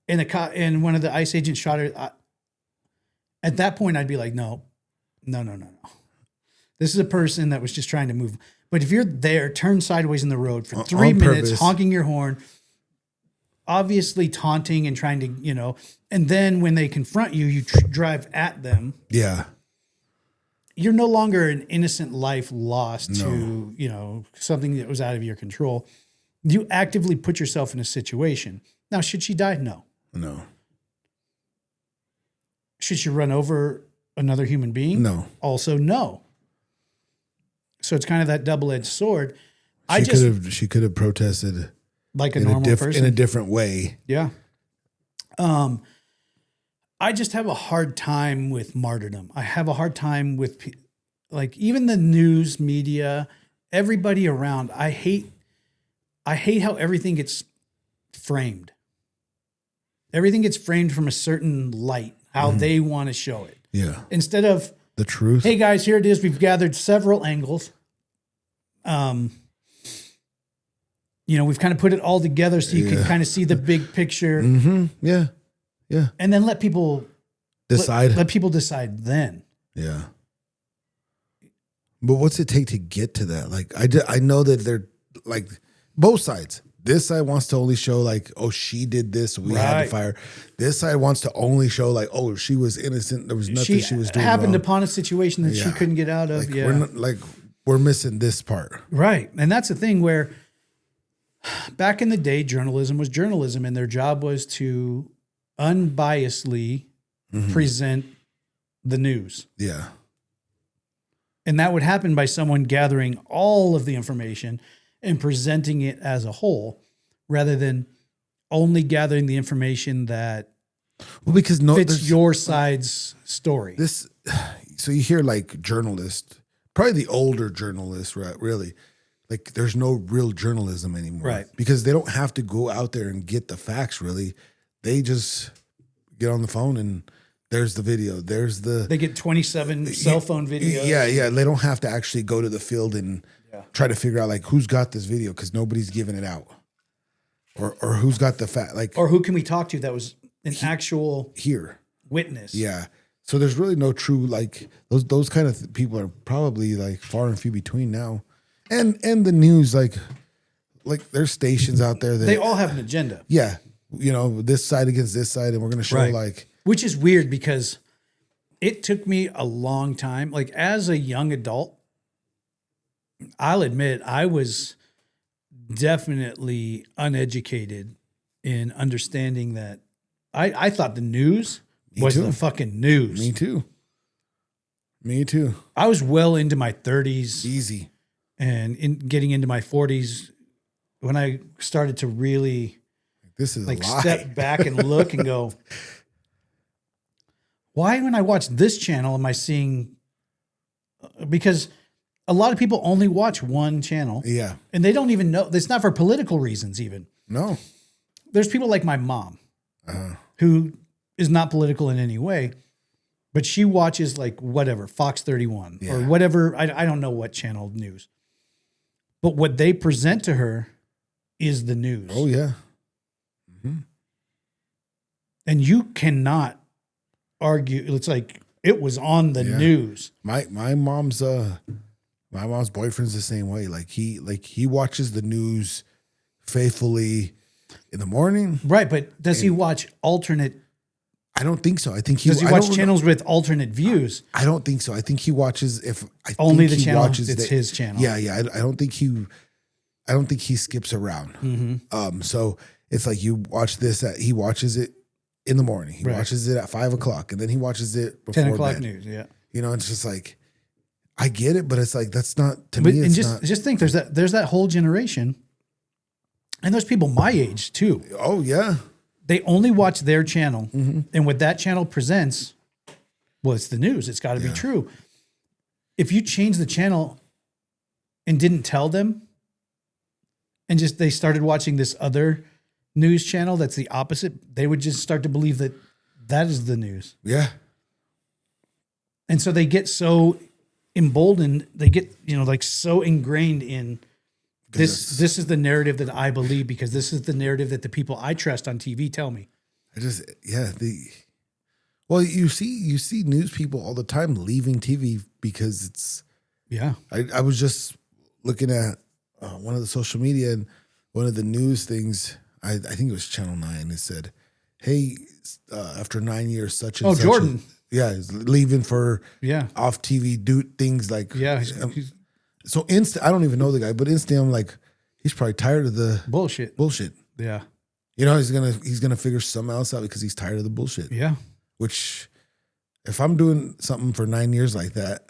And one of the ICE agents shot her. At that point, I'd be like, no. This is a person that was just trying to move. But if you're there, turn sideways in the road for 3 on minutes, purpose. honking your horn, obviously taunting and trying to, and then when they confront you, you drive at them. yeah. You're no longer an innocent life lost to, something that was out of your control. You actively put yourself in a situation. Now, should she die? No. No. Should she run over another human being? No. Also, no. So it's kind of that double-edged sword. She could have protested like a normal person in a different way. Yeah. I just have a hard time with martyrdom. I have a hard time with even the news media, everybody around. I hate how everything gets framed. Everything gets framed from a certain light, how they want to show it. Yeah. Instead of, The truth. hey guys, here it is. We've gathered several angles. We've kind of put it all together so you can kind of see the big picture. Mm-hmm. Yeah. Yeah. And then let people Decide. Let people decide then. Yeah. But what's it take to get to that? Like, I know that they're like both sides. This side wants to only show like, oh, she did this. We had to fire. This side wants to only show like, oh, she was innocent. There was nothing she was doing happened wrong. upon a situation that she couldn't get out of. We're missing this part. Right. And that's the thing where back in the day, journalism was journalism, and their job was to unbiasedly present the news. Yeah. And that would happen by someone gathering all of the information and presenting it as a whole, rather than only gathering the information that because fits your side's story. So you hear like journalists, probably the older journalists, right? Really, like there's no real journalism anymore. Right. Because they don't have to go out there and get the facts really. They just get on the phone and there's the video. There's the They get 27 cell phone videos. Yeah. They don't have to actually go to the field and try to figure out like who's got this video because nobody's giving it out. Or who's got the fact like Or who can we talk to that was an actual here. witness? Yeah. So there's really no true like those kind of people are probably like far and few between now. And the news like there's stations out there that They all have an agenda. yeah, you know, this side against this side and we're going to show Right. like Which is weird because it took me a long time. Like as a young adult, I'll admit I was definitely uneducated in understanding that I thought the news was too. the fucking news. Me too. I was well into my 30s Easy. and getting into my 40s when I started to really This is like a lie. step back and look and go, why when I watch this channel am I seeing, because a lot of people only watch one channel Yeah. and they don't even know, it's not for political reasons even. No. There's people like my mom Uh-huh. who is not political in any way, but she watches like whatever, Fox 31 or Yeah. whatever. I don't know what channel news, but what they present to her is the news. Oh yeah. And you cannot argue. It's like it was on the news. My mom's boyfriend's the same way. Like he watches the news faithfully in the morning. Right. But does he watch alternate? I don't think so. I think Does he watch channels with alternate views? I don't think so. I think he watches Only think the he channel. watches It's his channel. Yeah. I don't think he skips around. So it's like you watch this he watches it in the morning. He Right. watches it at 5 o'clock and then he watches it before 10 o'clock bed. news. Yeah. You know, it's just like, I get it, but it's like, that's not, to But, me, and it's just not. just think there's that whole generation, and there's people my age too. Oh yeah. They only watch their channel, and what that channel presents, well, it's the news. It's got to be true. If you change the channel and didn't tell them, and just they started watching this other news channel that's the opposite, they would just start to believe that that is the news. Yeah. And so they get so emboldened, they get, like so ingrained in this is the narrative that I believe because this is the narrative that the people I trust on TV tell me. Well, you see news people all the time leaving TV because it's, Yeah. I was just looking at one of the social media and one of the news things, I think it was Channel 9, it said, hey, after 9 years, such and such. Jordan. He's leaving for off TV, do things like. Yeah. So I don't even know the guy, but instantly I'm like, he's probably tired of the Bullshit. Yeah. You know, he's gonna figure something else out because he's tired of the bullshit. Yeah. Which, if I'm doing something for 9 years like that,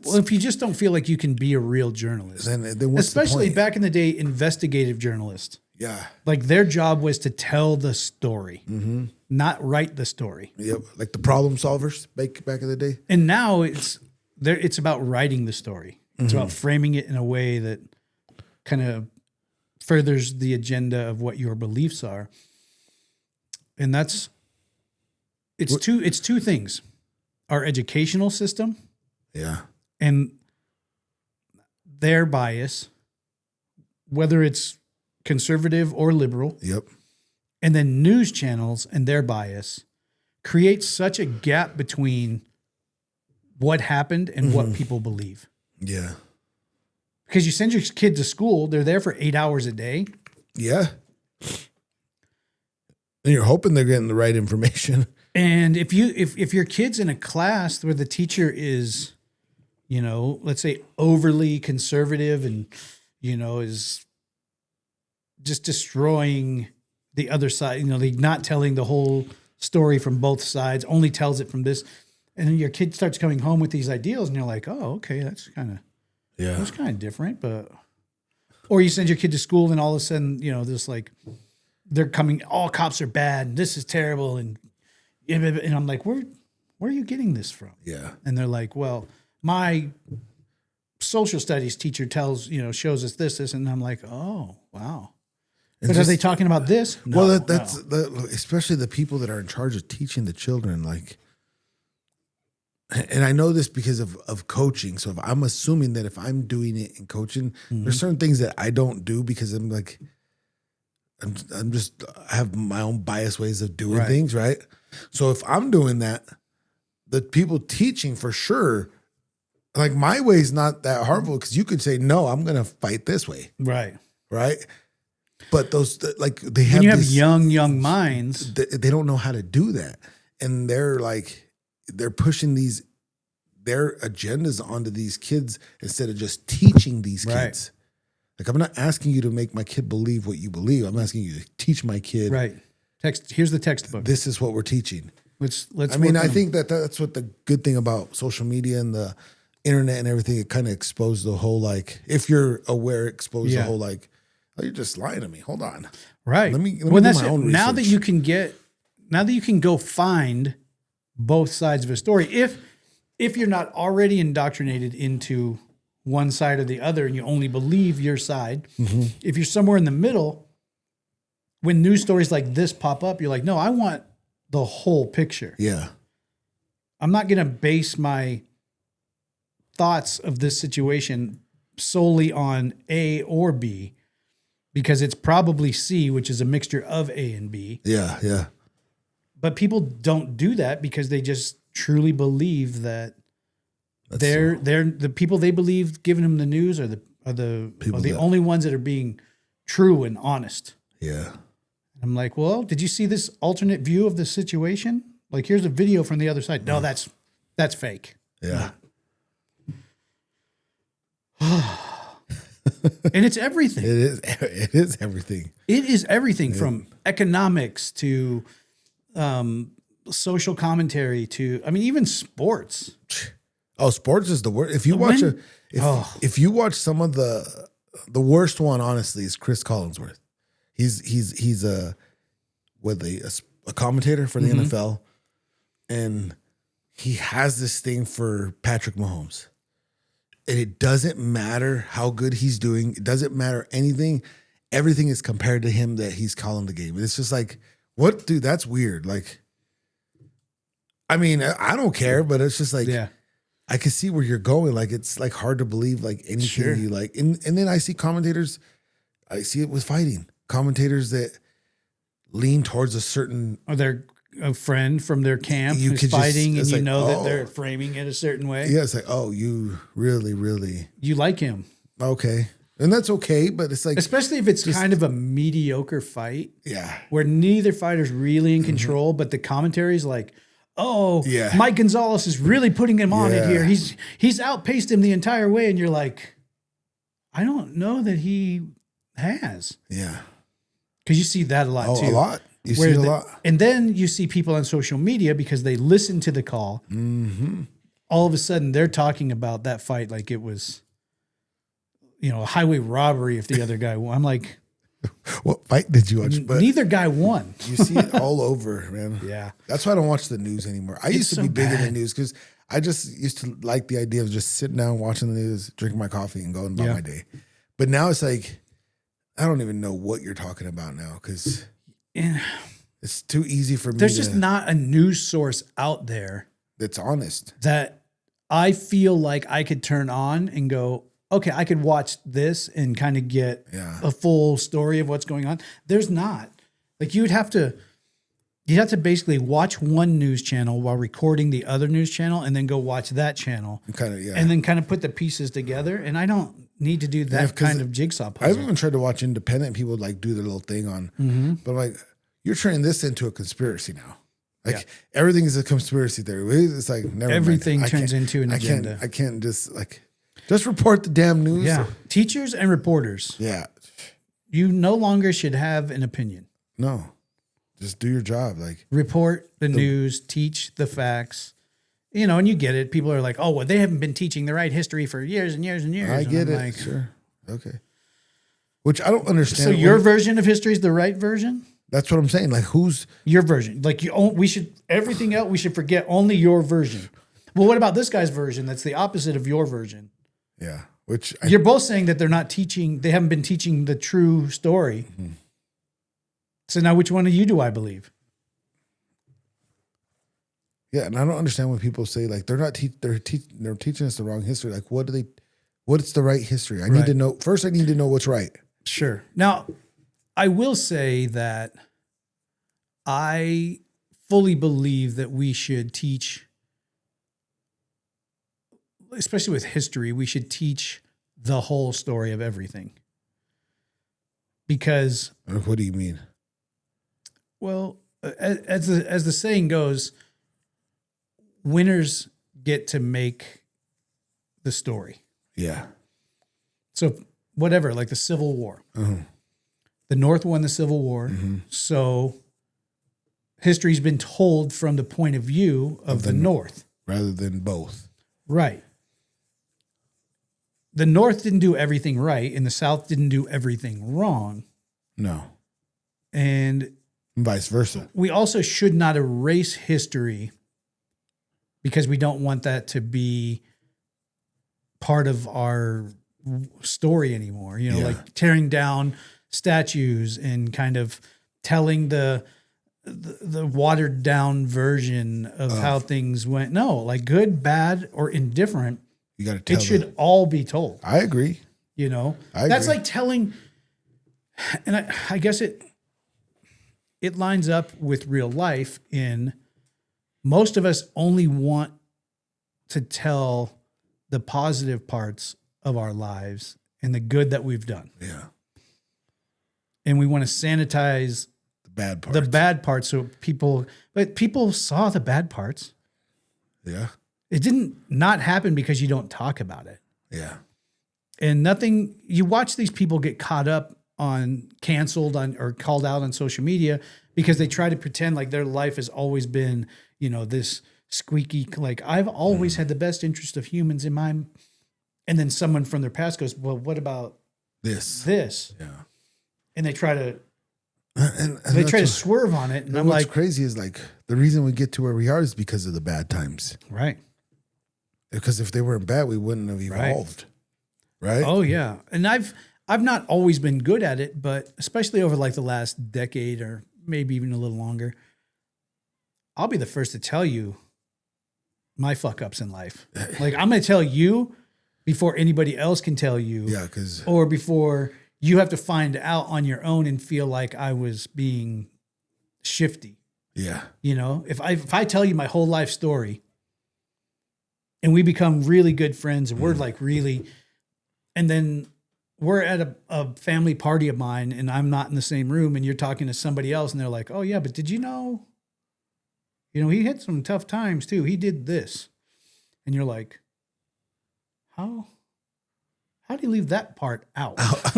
Well, if you just don't feel like you can be a real journalist, then what's especially the point? back in the day, investigative journalists, Yeah. like their job was to tell the story, not write the story. Yep. Like the problem solvers back in the day. And now it's about writing the story. It's about framing it in a way that kind of furthers the agenda of what your beliefs are. And it's two things. Our educational system Yeah. and their bias, whether it's conservative or liberal, Yep. and then news channels and their bias creates such a gap between what happened and what people believe. Yeah. Because you send your kid to school, they're there for 8 hours a day. Yeah. And you're hoping they're getting the right information. And if your kid's in a class where the teacher is, let's say overly conservative and, is just destroying the other side, not telling the whole story from both sides, only tells it from this. And then your kid starts coming home with these ideals and you're like, oh, okay, that's kind of different. But, or you send your kid to school and all of a sudden, this like, they're coming, all cops are bad and this is terrible. And I'm like, where are you getting this from? Yeah. And they're like, well, my social studies teacher shows us this, and I'm like, oh, wow. And But are they talking about this? No, well, that's especially the people that are in charge of teaching the children. Like, and I know this because of coaching. So if I'm assuming that if I'm doing it in coaching, there's certain things that I don't do because I'm like, I have my own biased ways of doing things, right? So if I'm doing that, the people teaching for sure, like my way is not that harmful because you could say, no, I'm going to fight this way. Right. Right. But those, like, they have, when you have young minds, they don't know how to do that. And they're pushing their agendas onto these kids instead of just teaching these kids. Like, I'm not asking you to make my kid believe what you believe. I'm asking you to teach my kid. Right. Here's the textbook. This is what we're teaching. Let's. I think that's what the good thing about social media and the internet and everything. It kind of exposed the whole, like, if you're aware, the whole, like, oh, you're just lying to me. Hold on. Right. Let me do my own research. Now that you can go find both sides of a story, if you're not already indoctrinated into one side or the other and you only believe your side, if you're somewhere in the middle, when news stories like this pop up, you're like, no, I want the whole picture. Yeah. I'm not going to base my thoughts of this situation solely on A or B, because it's probably C, which is a mixture of A and B. Yeah, yeah. But people don't do that because they just truly believe that they're the people they believe giving them the news are the only ones that are being true and honest. Yeah. I'm like, well, did you see this alternate view of the situation? Like, here's a video from the other side. No, that's fake. Yeah. And it's everything. It is everything. It is everything from economics to social commentary to, I mean, even sports. Oh, sports is the worst. If you watch if you watch some of the worst one, honestly, is Chris Collinsworth. He's a commentator for the NFL, and he has this thing for Patrick Mahomes. And it doesn't matter how good he's doing. It doesn't matter anything. Everything is compared to him that he's calling the game. And it's just like, what, dude, that's weird. Like, I mean, I don't care, but it's just like, I can see where you're going. Like, it's like hard to believe like anything you like. And then I see commentators, I see it with fighting. Commentators that lean towards a certain, or they're a friend from their camp who's fighting, and you know that they're framing it a certain way. Yeah, it's like, oh, you really you like him. Okay. And that's okay, but it's like, especially if it's just kind of a mediocre fight. Yeah. Where neither fighter's really in control, but the commentary's like, oh, Mike Gonzalez is really putting him on it here. He's outpaced him the entire way, and you're like, I don't know that he has. Yeah. Because you see that a lot too. A lot. You see a lot. And then you see people on social media, because they listen to the call. Mm-hmm. All of a sudden, they're talking about that fight like it was, a highway robbery if the other guy won. I'm like, what fight did you watch? But neither guy won. You see it all over, man. Yeah. That's why I don't watch the news anymore. I used to be big in the news because I just used to like the idea of just sitting down, watching the news, drinking my coffee, and going about my day. But now it's like, I don't even know what you're talking about now because it's too easy for me. There's just not a news source out there that's honest that I feel like I could turn on and go, okay, I could watch this and kind of get a full story of what's going on. There's not. Like, you'd have to basically watch one news channel while recording the other news channel, and then go watch that channel. And then kind of put the pieces together. And I don't need to do that kind of jigsaw puzzle. I've even tried to watch independent people like do their little thing on, but I'm like, you're turning this into a conspiracy now. Like everything is a conspiracy theory. It's like everything turns into an agenda. I can't just report the damn news. Yeah. Teachers and reporters. Yeah. You no longer should have an opinion. No. Just do your job. Like, report the news, teach the facts. And you get it. People are like, oh, well, they haven't been teaching the right history for years and years and years. I get it. Like, sure. Okay. Which I don't understand. So your version of history is the right version? That's what I'm saying. Like, who's your version? Like, we should, everything else, we should forget only your version. Well, what about this guy's version? That's the opposite of your version. Yeah. Which You're both saying that they haven't been teaching the true story. Mm-hmm. So now which one of you do I believe? Yeah, and I don't understand when people say like they're teaching us the wrong history. Like what's the right history? I need to know first. I need to know what's right. Sure. Now, I will say that I fully believe that we should teach, especially with history, we should teach the whole story of everything. Because what do you mean? Well, as the saying goes, winners get to make the story. Yeah. So whatever, like the Civil War. Uh-huh. The North won the Civil War. Mm-hmm. So history's been told from the point of view of the North. Rather than both. Right. The North didn't do everything right, and the South didn't do everything wrong. No. And vice versa. We also should not erase history because we don't want that to be part of our story anymore. You know, like tearing down statues and kind of telling the watered down version of how things went. No, like good, bad, or indifferent. You got to tell. It should all be told. I agree. You know, I that's agree. like telling, and I guess it lines up with real life in most of us only want to tell the positive parts of our lives and the good that we've done. Yeah. And we want to sanitize the bad parts. So people saw the bad parts. Yeah. It didn't not happen because you don't talk about it. Yeah. And you watch these people get caught up on canceled on or called out on social media because they try to pretend like their life has always been, you know, this squeaky, like I've always had the best interest of humans in mind. And then someone from their past goes, well, what about this? Yeah. And they try to, they try to swerve on it. And I'm what's like, crazy is like the reason we get to where we are is because of the bad times. Right. Because if they weren't bad, we wouldn't have evolved. Right. Oh yeah. And I've not always been good at it, but especially over like the last decade or maybe even a little longer, I'll be the first to tell you my fuck ups in life. Like I'm going to tell you before anybody else can tell you. Yeah. Or before you have to find out on your own and feel like I was being shifty. Yeah. You know, if I tell you my whole life story and we become really good friends and we're like really, and then we're at a family party of mine and I'm not in the same room and you're talking to somebody else and they're like, oh yeah, but did you know, he had some tough times too. He did this. And you're like, how do you leave that part out? That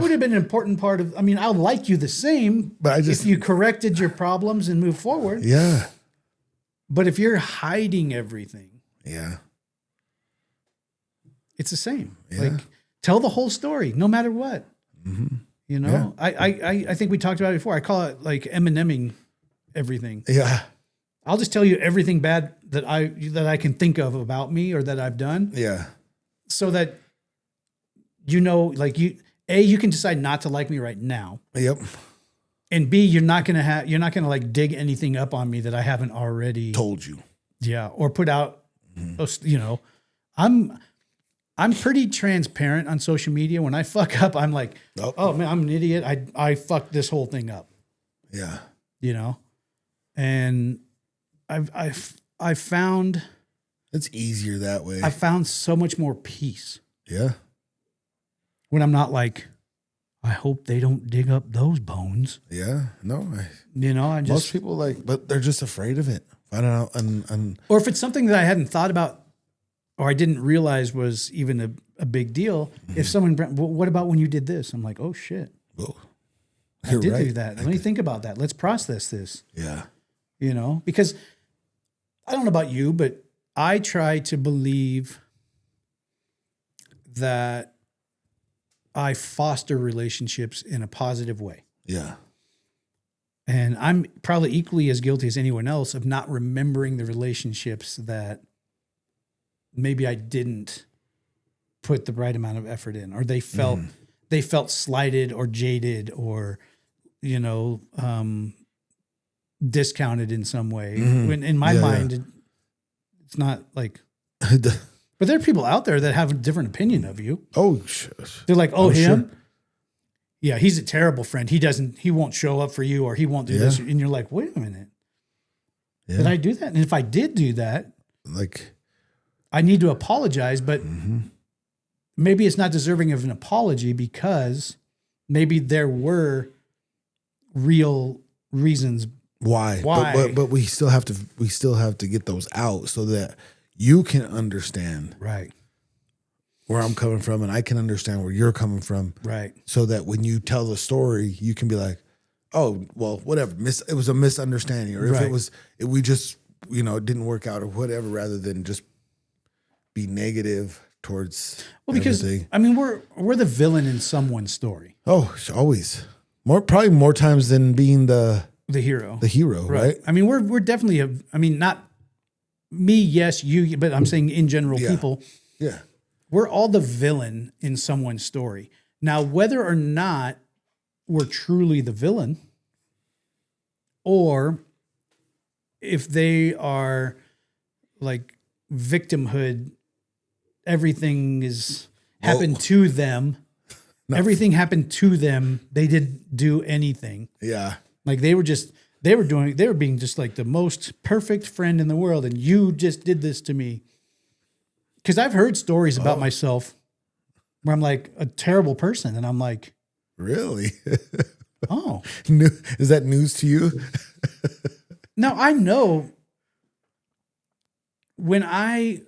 would have been an important part of, I'll like you the same, but if you corrected your problems and moved forward. Yeah. But if you're hiding everything. Yeah. It's the same. Yeah. Like tell the whole story, no matter what. Mm-hmm. You know, yeah. I think we talked about it before. I call it like Eminemming everything. Yeah. I'll just tell you everything bad that I can think of about me or that I've done. Yeah. So that like you can decide not to like me right now. Yep. And B, you're not gonna like dig anything up on me that I haven't already told you. Yeah. Or put out. I'm pretty transparent on social media. When I fuck up, I'm like, oh man, I'm an idiot. I fucked this whole thing up. Yeah. And I've found it's easier that way. I found so much more peace. Yeah. When I'm not like, I hope they don't dig up those bones. Yeah. No. Most people but they're just afraid of it. I don't know. And or if it's something that I hadn't thought about or I didn't realize was even a big deal. Mm-hmm. If someone, what about when you did this? I'm like, oh shit. Whoa. I did do that. Let me think about that. Let's process this. Yeah. Because I don't know about you, but I try to believe that I foster relationships in a positive way. Yeah. And I'm probably equally as guilty as anyone else of not remembering the relationships that maybe I didn't put the right amount of effort in, or they felt slighted or jaded or, discounted in some way. When in my mind, it's not like, but there are people out there that have a different opinion of you. Oh, they're like, oh, him? Sure. Yeah, he's a terrible friend. He won't show up for you, or he won't do this. And you're like, wait a minute. Did I do that? And if I did do that, like, I need to apologize, but maybe it's not deserving of an apology because maybe there were real reasons why. But we still have to get those out so that you can understand right where I'm coming from, and I can understand where you're coming from. Right. So that when you tell the story, you can be like, oh, well, whatever. It was a misunderstanding, or if we just, it didn't work out or whatever, rather than just be negative towards everything. Because we're the villain in someone's story. Oh, always. Probably more times than being the hero. The hero, right? We're definitely not me, yes, you, but I'm saying in general, people. Yeah. We're all the villain in someone's story. Now, whether or not we're truly the villain, or if they are like victimhood, everything is happened to them. No. Everything happened to them. They didn't do anything. Yeah. Like they were being just like the most perfect friend in the world. And you just did this to me. Because I've heard stories about myself where I'm like a terrible person. And I'm like, really? Oh. Is that news to you? Now I know when I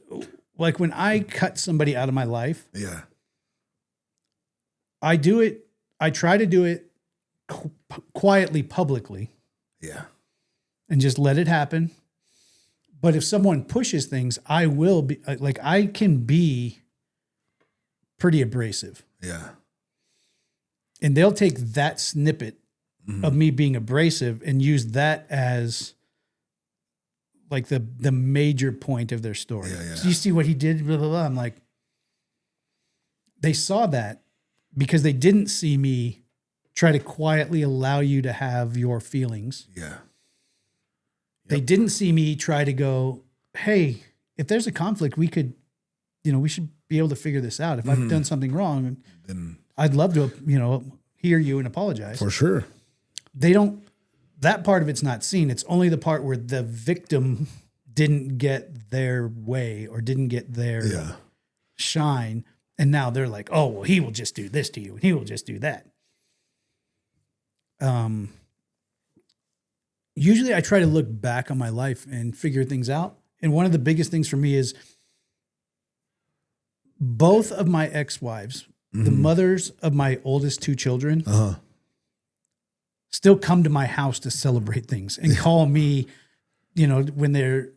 cut somebody out of my life. Yeah. I try to do it quietly, publicly. Yeah. And just let it happen. But if someone pushes things, I will be I can be pretty abrasive. Yeah. And they'll take that snippet of me being abrasive and use that as like the major point of their story. Yeah. So you see what he did, blah, blah, blah. I'm like, they saw that because they didn't see me try to quietly allow you to have your feelings. Yeah. They didn't see me try to go, hey, if there's a conflict, we could, we should be able to figure this out. If I've done something wrong, then I'd love to, hear you and apologize. For sure. That part of it's not seen. It's only the part where the victim didn't get their way or didn't get their shine. And now they're like, oh, well, he will just do this to you and he will just do that. Usually I try to look back on my life and figure things out. And one of the biggest things for me is both of my ex-wives, the mothers of my oldest two children, still come to my house to celebrate things and call me, when they're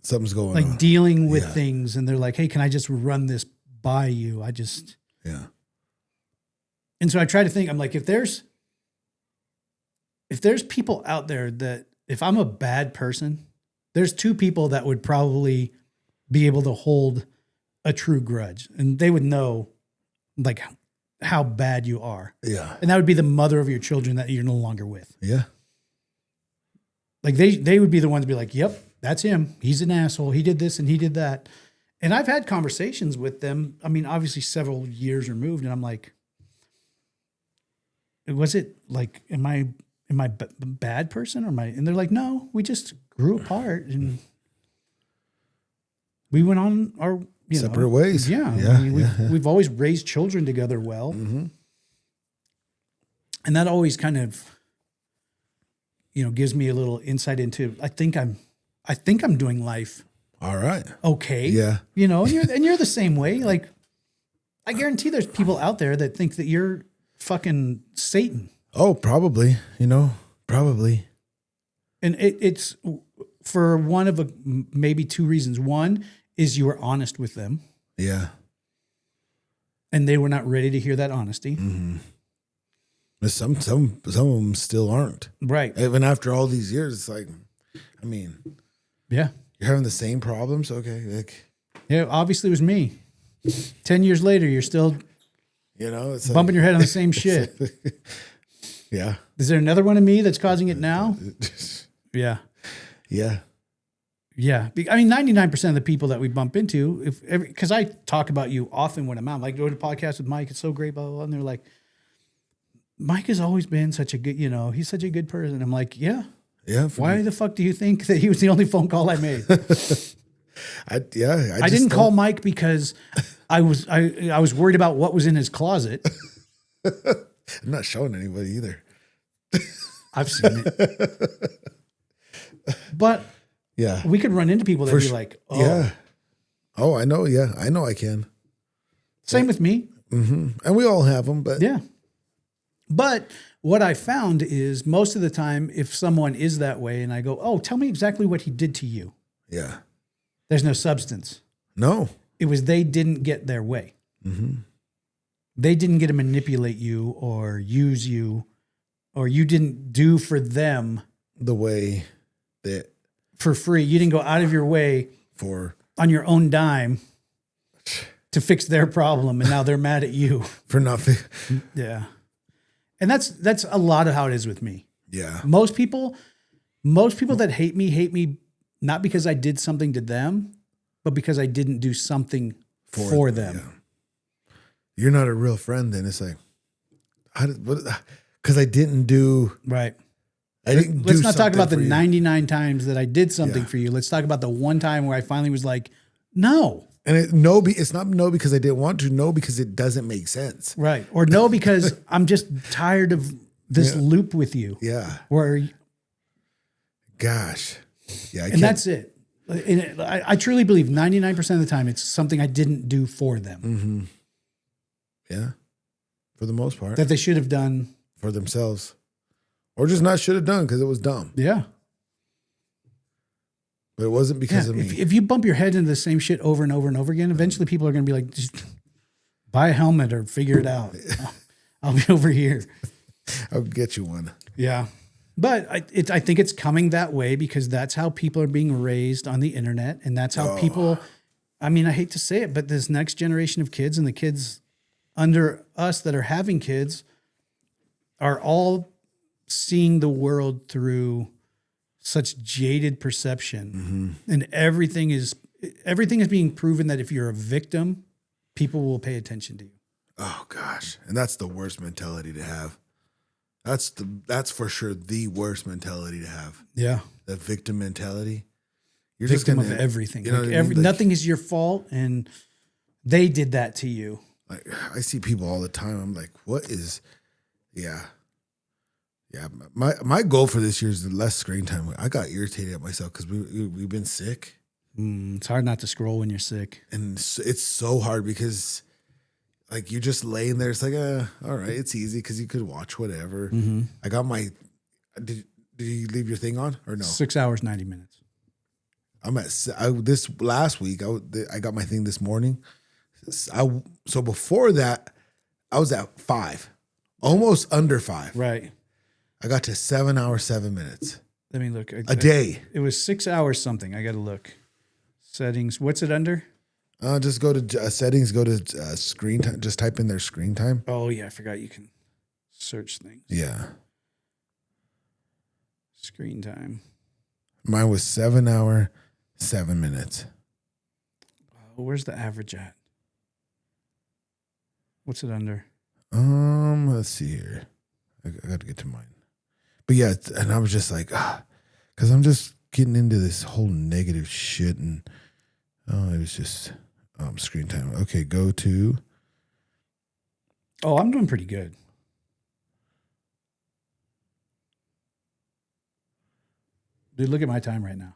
something's going like on, dealing with things. And they're like, hey, can I just run this by you? And so I try to think, I'm like, if there's people out there that if I'm a bad person, there's two people that would probably be able to hold a true grudge and they would know like how bad you are. Yeah. And that would be the mother of your children that you're no longer with. Yeah. Like they would be the ones to be like, yep, that's him. He's an asshole. He did this and he did that. And I've had conversations with them. I mean, obviously several years removed. And I'm like, was it like, am I a bad person or and they're like, no, we just grew apart and we went on our separate ways. Yeah. We've always raised children together well. And that always kind of, gives me a little insight into, I think I'm doing life. All right. Okay. Yeah. And you're the same way. Like I guarantee there's people out there that think that you're fucking Satan. Oh, probably, probably. And it's for one of maybe two reasons. One is you were honest with them. Yeah. And they were not ready to hear that honesty. But some of them still aren't. Right. Even after all these years, it's like, I mean, yeah, you're having the same problems. Okay. Like, Yeah, obviously it was me. 10 years later, you're still It's bumping your head on the same shit. Yeah. Is there another one of me that's causing it now? Yeah. Yeah. Yeah. I mean, 99% of the people that we bump into, because I talk about you often when I'm out, like, go to a podcast with Mike. It's so great, blah, blah, blah. And they're like, Mike has always been such a good, he's such a good person. I'm like, yeah. Yeah. Why the fuck do you think that he was the only phone call I made? I didn't call Mike because I was worried about what was in his closet. I'm not showing anybody either. I've seen it. But yeah, we could run into people that be like, oh. Yeah. Oh, I know. Yeah, I know I can. Same with me. Mm-hmm. And we all have them, but. Yeah. But what I found is most of the time, if someone is that way and I go, oh, tell me exactly what he did to you. Yeah. There's no substance. No. It was they didn't get their way. Mm-hmm. They didn't get to manipulate you or use you, or you didn't do for them the way that for free. You didn't go out of your way on your own dime to fix their problem, and now they're mad at you for nothing. Yeah. And that's a lot of how it is with me. Yeah. Most people that hate me not because I did something to them, but because I didn't do something for them. Yeah. You're not a real friend then. It's like, because I didn't do. Right. Let's not talk about the 99 times that I did something for you. Let's talk about the one time where I finally was like, no. And it's not no because I didn't want to, no because it doesn't make sense. Right. Or no because I'm just tired of this loop with you. Yeah. Gosh. Yeah. And that's it. And I truly believe 99% of the time it's something I didn't do for them. Mm-hmm. Yeah. For the most part. That they should have done. For themselves. Or just not should have done because it was dumb. Yeah. But it wasn't because of me. If you bump your head into the same shit over and over and over again, eventually people are going to be like, just buy a helmet or figure it out. I'll be over here. I'll get you one. Yeah. But I think it's coming that way because that's how people are being raised on the internet. And that's how people, I mean, I hate to say it, but this next generation of kids and the kids under us that are having kids are all seeing the world through such jaded perception. Mm-hmm. And everything is being proven that if you're a victim, people will pay attention to you. Oh gosh. And that's the worst mentality to have. That's for sure the worst mentality to have. Yeah. The victim mentality. You're victim of everything. Nothing is your fault and they did that to you. Like I see people all the time. I'm like, what is Yeah. My goal for this year is less screen time. I got irritated at myself because we've been sick. It's hard not to scroll when you're sick. And it's so hard because like you're just laying there. It's like, all right, it's easy because you could watch whatever. Mm-hmm. I got my, did you leave your thing on or no? 6 hours, 90 minutes. This last week, I got my thing this morning. So before that, I was at 5, almost under 5. Right. I got to 7 hours, 7 minutes. Let me look. A day. It was 6 hours something. I got to look. Settings. What's it under? Just go to settings, go to screen time. Just type in their screen time. Oh, yeah. I forgot you can search things. Yeah. Screen time. Mine was 7 hour, 7 minutes. Where's the average at? What's it under? Let's see here. I got to get to mine. But yeah, and I was just like, because I'm just getting into this whole negative shit. And it was just screen time. Okay, go to. Oh, I'm doing pretty good. Dude, look at my time right now.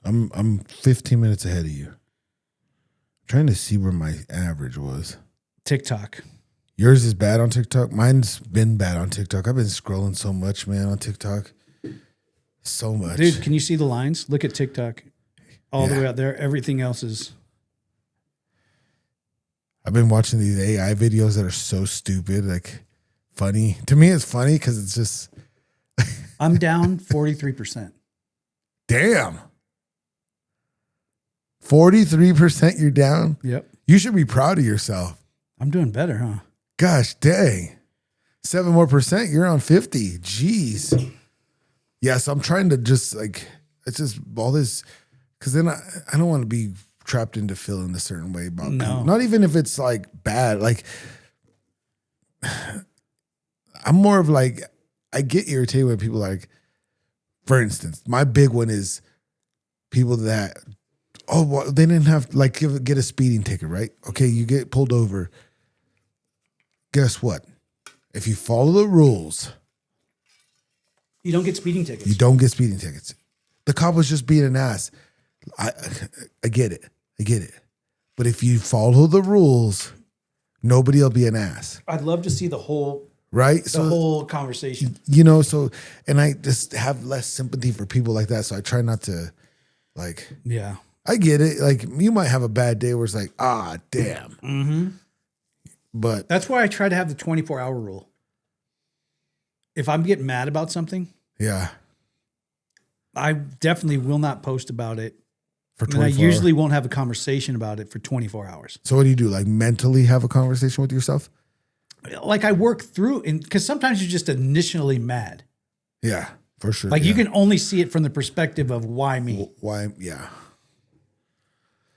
I'm 15 minutes ahead of you. I'm trying to see where my average was. TikTok. Yours is bad on TikTok. Mine's been bad on TikTok. I've been scrolling so much, man, on TikTok. So much. Dude, can you see the lines? Look at TikTok. All the way out there. Everything else is. I've been watching these AI videos that are so stupid, like funny. To me, it's funny because it's just. I'm down 43%. Damn. 43% you're down. Yep. You should be proud of yourself. I'm doing better, huh? Gosh, dang. 7% more, you're on 50. Jeez. Yeah, so I'm trying to just like, it's just all this, because then I don't want to be trapped into feeling a certain way about people. Not even if it's like bad. Like, I'm more of like, I get irritated when people like, for instance, my big one is people that, well, they didn't have, like, get a speeding ticket, right? Okay, you get pulled over. Guess what? If you follow the rules, you don't get speeding tickets. You don't get speeding tickets. The cop was just being an ass. I get it. I get it. But if you follow the rules, nobody will be an ass. I'd love to see the whole right? The whole conversation. You know, so, and I just have less sympathy for people like that. So I try not to, like, Yeah. I get it. Like, you might have a bad day where it's like, damn. Mm-hmm. But That's why I try to have the 24-hour rule. If I'm getting mad about something, yeah, I definitely will not post about it. for And I 24 usually hours. won't have a conversation about it for 24 hours. So what do you do? Like, mentally have a conversation with yourself? Like I work through, and because sometimes you're just initially mad. Yeah, for sure. Like yeah. you can only see it from the perspective of why me. Why? Yeah.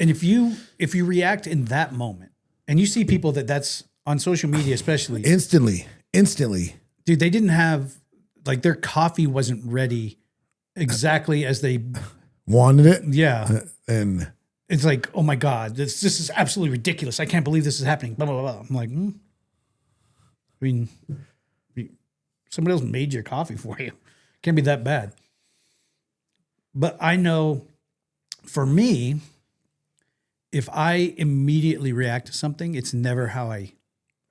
And if you react in that moment, and you see people that's on social media, especially, Instantly. dude, they didn't have, like, their coffee wasn't ready exactly as they, Wanted it. yeah. And It's like, oh my God, this is absolutely ridiculous. I can't believe this is happening. Blah, blah, blah. I'm like, I mean, somebody else made your coffee for you. Can't be that bad. But I know for me, if I immediately react to something, it's never how I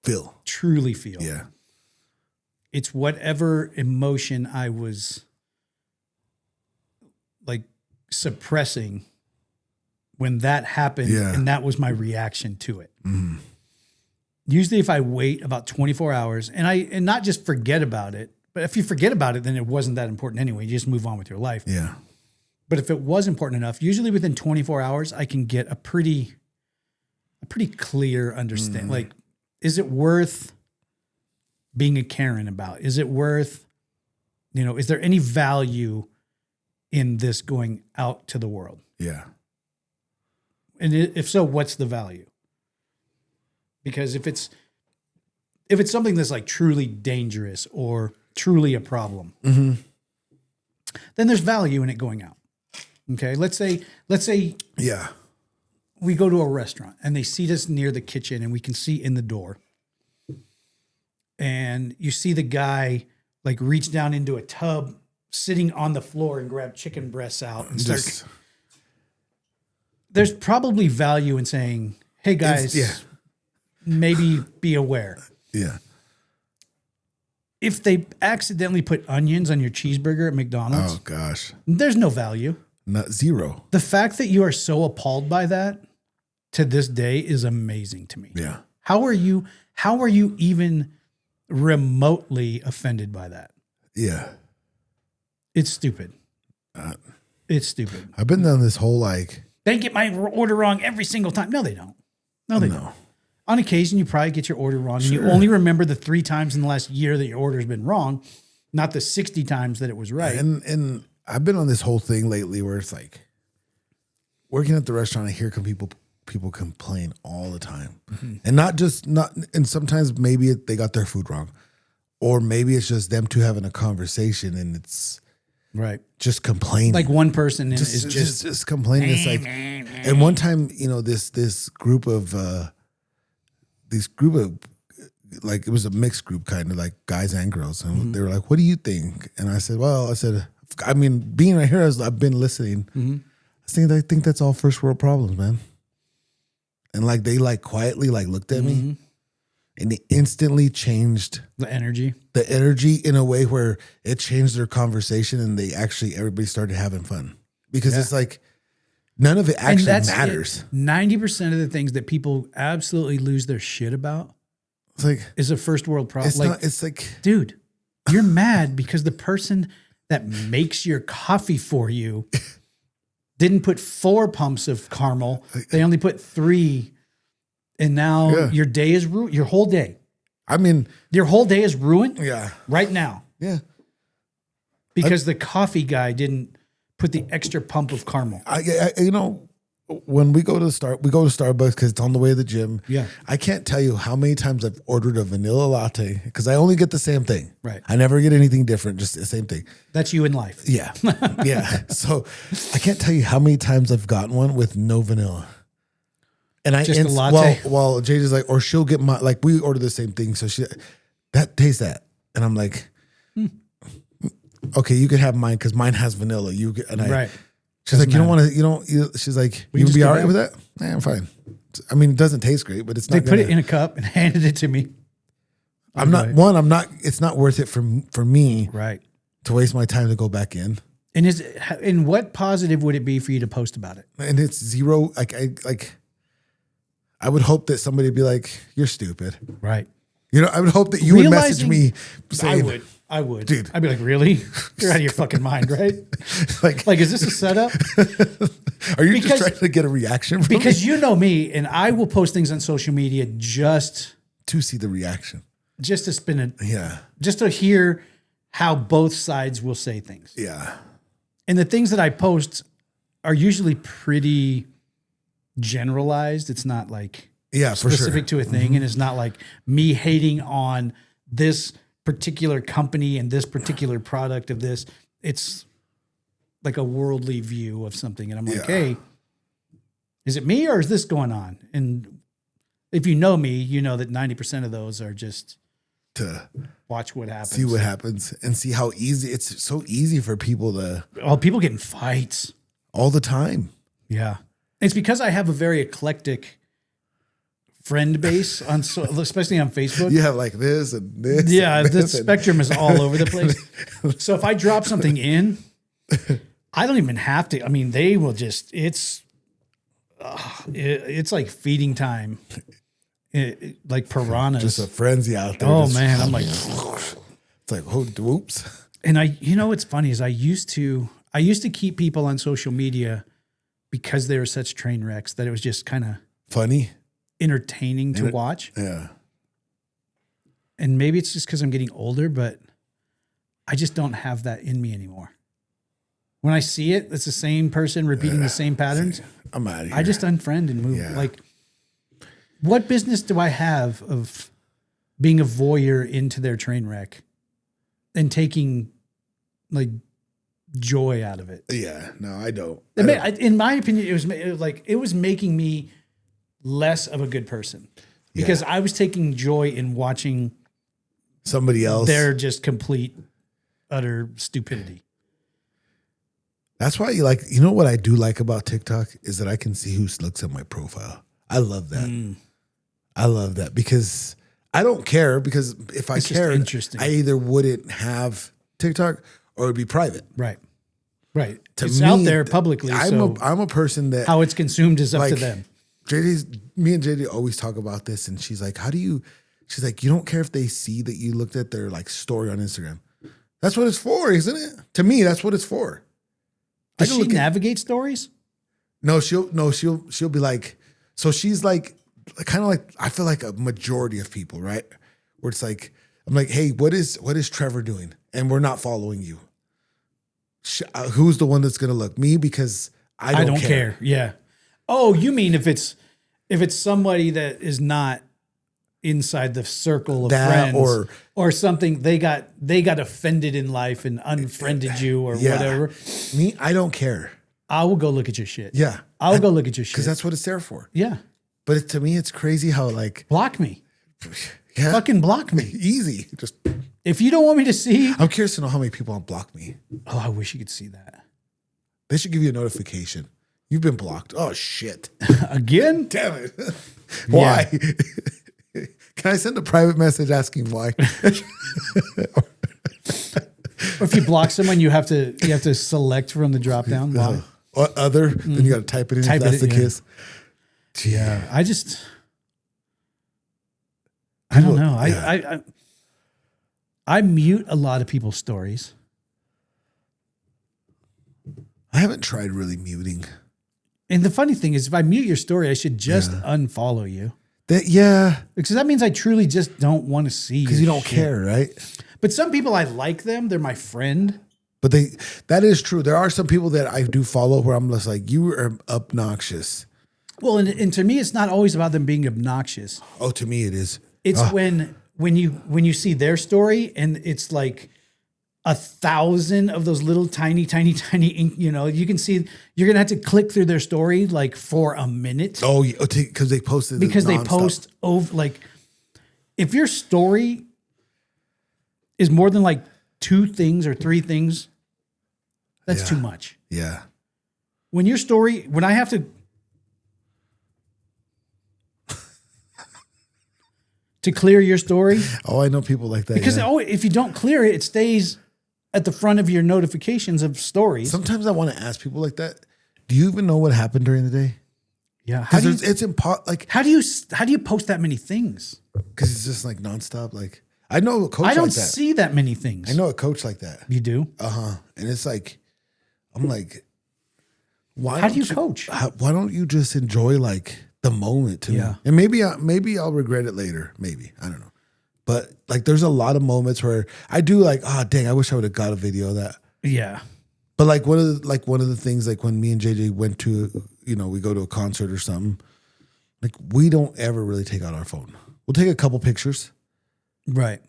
Phil. truly feel. Yeah. It's whatever emotion I was like suppressing when that happened, Yeah. and that was my reaction to it. Usually if I wait about 24 hours and not just forget about it, but if you forget about it, then it wasn't that important anyway. You just move on with your life. Yeah. But if it was important enough, usually within 24 hours, I can get a pretty clear understanding. Like, is it worth being a Karen about? Is it worth, is there any value in this going out to the world? Yeah. And if so, what's the value? Because if it's something that's like truly dangerous or truly a problem, then there's value in it going out. Okay, let's say Yeah. we go to a restaurant and they seat us near the kitchen and we can see in the door. And you see the guy like reach down into a tub sitting on the floor and grab chicken breasts out and start. Just, There's probably value in saying, hey guys, yeah. maybe be aware. Yeah. If they accidentally put onions on your cheeseburger at McDonald's, Oh gosh. there's no value. Not zero. The fact that you are so appalled by that to this day is amazing to me. Yeah. How are you even remotely offended by that? Yeah. It's stupid. It's stupid. I've been down this whole like. They get my order wrong every single time. No, they don't. No, they don't. On occasion, you probably get your order wrong. And you only remember the 3 times in the last year that your order's been wrong, not the 60 times that it was right. And I've been on this whole thing lately where it's like working at the restaurant, I hear people complain all the time. And and sometimes maybe they got their food wrong. Or maybe it's just them two having a conversation and it's Right. just complaining. Like one person is just complaining. It's like, and one time, this group of like, it was a mixed group, kind of like guys and girls. And they were like, what do you think? And I said, being right here, I've been listening. I think that's all first world problems, man. And like, they like quietly like looked at me and they instantly changed the energy. the energy in a way where it changed their conversation and everybody started having fun because it's like none of it actually matters. 90% of the things that people absolutely lose their shit about It's like, is a first world problem. it's like, Dude, you're mad because the person that makes your coffee for you didn't put 4 pumps of caramel. They only put 3. And now your day is ruined. Your whole day. I mean, your whole day is ruined. Yeah. Right now. Yeah. Because the coffee guy didn't put the extra pump of caramel. You know, when we go to Starbucks because it's on the way to the gym. Yeah. I can't tell you how many times I've ordered a vanilla latte because I only get the same thing. Right. I never get anything different, just the same thing. That's you in life. Yeah. Yeah. So I can't tell you how many times I've gotten one with no vanilla. And just a latte. Well, JJ's like, or she'll get my, like, we order the same thing. So tastes that. And I'm like, okay, you could have mine because mine has vanilla. Right. She's like, she's like, you can be all right with that? Yeah, I'm fine. I mean, it doesn't taste great, but it's not. They put it in a cup and handed it to me. It's not worth it for me. Right. To waste my time to go back in. And what positive would it be for you to post about it? And it's zero. I would hope that somebody would be like, you're stupid. Right. You know, I would hope that you would message me saying, I would. Dude. I'd be like, really? You're out of your fucking mind, right? like, is this a setup? Are you just trying to get a reaction from because me? You know me, and I will post things on social media just to see the reaction. Just to spin it. Yeah. Just to hear how both sides will say things. Yeah. And the things that I post are usually pretty generalized. It's not like specific to a thing. And it's not like me hating on this particular company and this particular product of this. It's like a worldly view of something. And I'm like, hey, is it me or is this going on? And if you know me, you know that 90% of those are just to watch what happens. See what happens and see how easy it's so easy for people to. Oh, people get in fights all the time. Yeah. It's because I have a very eclectic friend base especially on Facebook. You have like this and this. Yeah, and the this spectrum is all over the place. So if I drop something in, I don't even have to. I mean, they will just. It's like feeding time. Like piranhas. Just a frenzy out there. Oh man, I'm like, it's like, oh, whoops. And what's funny is I used to keep people on social media because they were such train wrecks that it was just kind of funny, entertaining to watch. Yeah. And maybe it's just because I'm getting older, but I just don't have that in me anymore. When I see it, it's the same person repeating the same patterns. I'm out of here. I just unfriend and move. Yeah. Like, what business do I have of being a voyeur into their train wreck and taking like joy out of it? Yeah, no, I don't. In my opinion, it was making me less of a good person because I was taking joy in watching somebody else their just complete, utter stupidity. That's why you know what I do like about TikTok is that I can see who looks at my profile. I love that. I love that because I don't care because if I cared, I either wouldn't have TikTok or it would be private. Right. Right. It's out there publicly. I'm a person that how it's consumed is up to them. Me and JD always talk about this, and she's like, she's like, you don't care if they see that you looked at their like story on Instagram. That's what it's for, isn't it? To me, that's what it's for. Does she navigate stories? No, she'll be like, so she's like, kind of like, I feel like a majority of people, right? Where it's like, I'm like, hey, what is Trevor doing? And we're not following you. Who's the one that's going to look? Me, because I don't care. Yeah. Oh, you mean if it's somebody that is not inside the circle of friends or something, they got offended in life and unfriended you or whatever. Me, I don't care. I will go look at your shit. Yeah. I'll go look at your shit. Because that's what it's there for. Yeah. But to me, it's crazy how like... Block me. Yeah. Fucking block me. Easy. Just... If you don't want me to see... I'm curious to know how many people unblock me. Oh, I wish you could see that. They should give you a notification. You've been blocked. Oh, shit. Again? Damn it. Why? Can I send a private message asking why? Or if you block someone, you have to select from the drop down. Why? Or other, then you got to type it in if that's the case. Yeah. I don't know. Yeah. I mute a lot of people's stories. I haven't tried really muting. And the funny thing is, if I mute your story, I should just unfollow you. Because that means I truly just don't want to see you. Because you don't care, right? But some people, I like them. They're my friend. But that is true. There are some people that I do follow where I'm just like, you are obnoxious. Well, and to me, it's not always about them being obnoxious. Oh, to me it is. It's when you see their story and it's like 1,000 of those little tiny, you can see you're going to have to click through their story like for a minute. Oh, because they posted Because they post over, like, if your story is more than like 2 things or 3 things, that's too much. Yeah. When I have to clear your story. Oh, I know people like that. Because if you don't clear it, it stays at the front of your notifications of stories. Sometimes I want to ask people like that, do you even know what happened during the day? Yeah. Because it's impossible. Like, how do you post that many things? Because it's just like nonstop. Like, I know a coach like that. I don't see that many things. I know a coach like that. You do? And it's like, I'm like, how do you coach? Why don't you just enjoy like the moment to me? And maybe I'll regret it later. Maybe. I don't know. But like, there's a lot of moments where I do like, dang, I wish I would have got a video of that. Yeah. But like one of the things, like when me and JJ went to, we go to a concert or something, like we don't ever really take out our phone. We'll take a couple pictures. Right.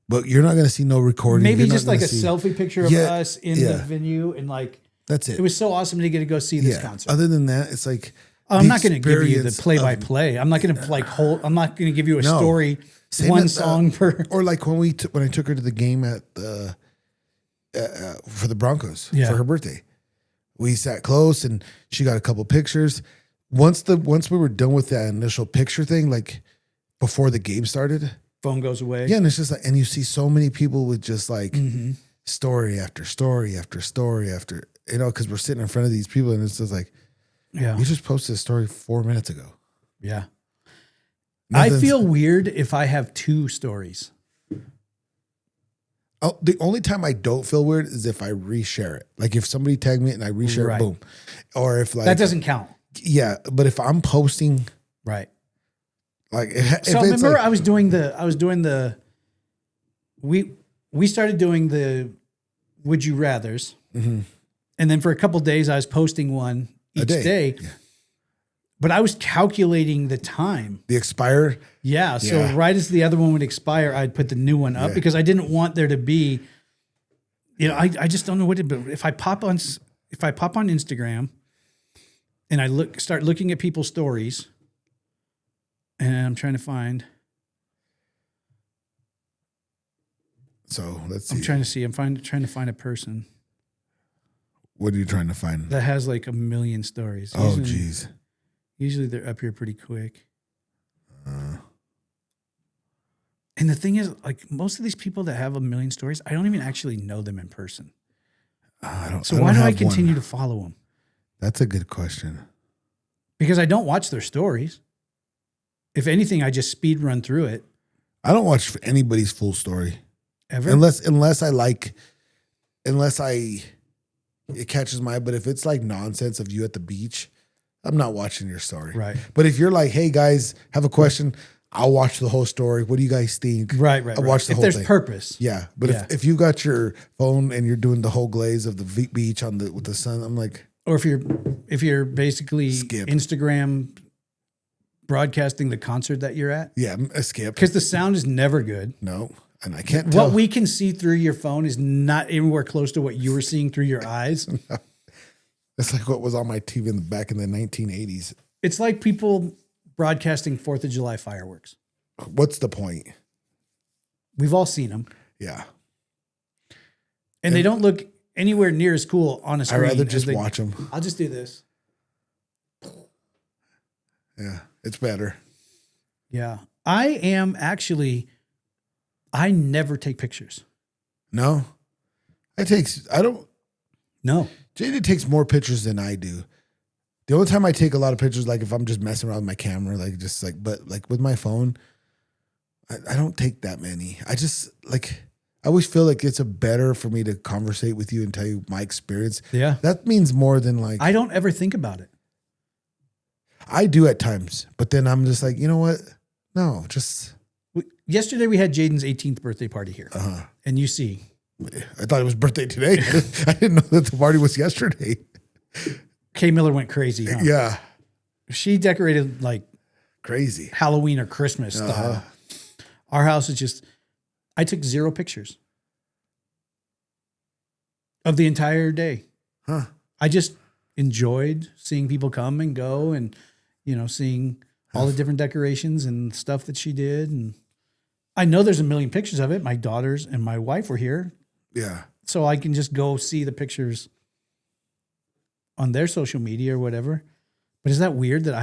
But you're not going to see no recording. Maybe just like a selfie picture of us in the venue. And like, that's it. It was so awesome to get to go see this concert. Other than that, it's like, I'm not going to give you the play-by-play. I'm not going to I'm not going to give you a story. One song per. Or like when I took her to the game at for the Broncos for her birthday, we sat close and she got a couple pictures. Once we were done with that initial picture thing, like before the game started, phone goes away. Yeah, and it's just like, and you see so many people with just like story after story after story after, because we're sitting in front of these people and it's just like, you just posted a story 4 minutes ago. Yeah. I feel weird if I have 2 stories. Oh, the only time I don't feel weird is if I reshare it. Like if somebody tagged me and I reshare it, boom. Or if like that doesn't count. Yeah, but if I'm posting, right? Like, so remember, like, I was doing the. We started doing the would you rather's, and then for a couple of days I was posting one each day. Yeah. But I was calculating the time. The expire? Yeah. So right as the other one would expire, I'd put the new one up because I didn't want there to be, I just don't know what to do. If I pop on Instagram and I start looking at people's stories and I'm trying to find. So let's see. I'm trying to find a person. What are you trying to find? That has like 1 million stories. Oh, geez. Usually they're up here pretty quick. And the thing is, like, most of these people that have 1 million stories, I don't even actually know them in person. So why do I continue to follow them? That's a good question. Because I don't watch their stories. If anything, I just speed run through it. I don't watch anybody's full story. Ever? Unless it catches my eye. But if it's like nonsense of you at the beach, I'm not watching your story. Right. But if you're like, hey guys, have a question, I'll watch the whole story. What do you guys think? Right. I'll watch the whole thing. If there's purpose. Yeah. But if you got your phone and you're doing the whole glaze of the beach with the sun, I'm like. Or if you're basically Instagram broadcasting the concert that you're at. Yeah, a skip. Because the sound is never good. No. And I can't tell. What we can see through your phone is not anywhere close to what you were seeing through your eyes. No. It's like what was on my TV back in the 1980s. It's like people broadcasting 4th of July fireworks. What's the point? We've all seen them. Yeah. And they don't look anywhere near as cool on a screen. I'd rather just watch them. I'll just do this. Yeah, it's better. Yeah. I never take pictures. No? I don't. No. Jada takes more pictures than I do. The only time I take a lot of pictures, like if I'm just messing around with my camera, but like with my phone, I don't take that many. I just like, I always feel like it's better for me to conversate with you and tell you my experience. Yeah. That means more than like I don't ever think about it. I do at times, but then I'm just like, you know what? No, just Yesterday we had Jaden's 18th birthday party here. And you see. I thought it was birthday today. I didn't know that the party was yesterday. Kay Miller went crazy, huh? Yeah. She decorated like Crazy. Halloween or Christmas style. Our house is just, I took 0 pictures of the entire day. Huh. I just enjoyed seeing people come and go and, seeing all the different decorations and stuff that she did. And I know there's a million pictures of it. My daughters and my wife were here. Yeah. So I can just go see the pictures on their social media or whatever. But is that weird that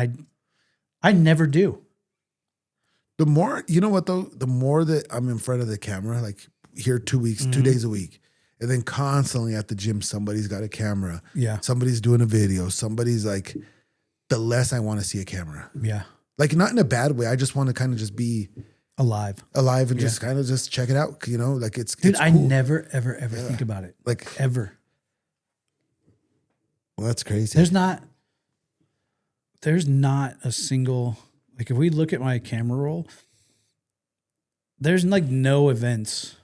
I never do? The more, you know what though? The more that I'm in front of the camera, like here 2 weeks, 2 days a week, and then constantly at the gym, somebody's got a camera. Yeah. Somebody's doing a video. Somebody's like, the less I want to see a camera. Yeah. Like not in a bad way. I just want to kind of just be Alive. and just kind of just check it out. Like it's Dude, it's I cool. never, ever, ever think about it. Like, Ever. well, that's crazy. There's not a single, like if we look at my camera roll, there's like no events.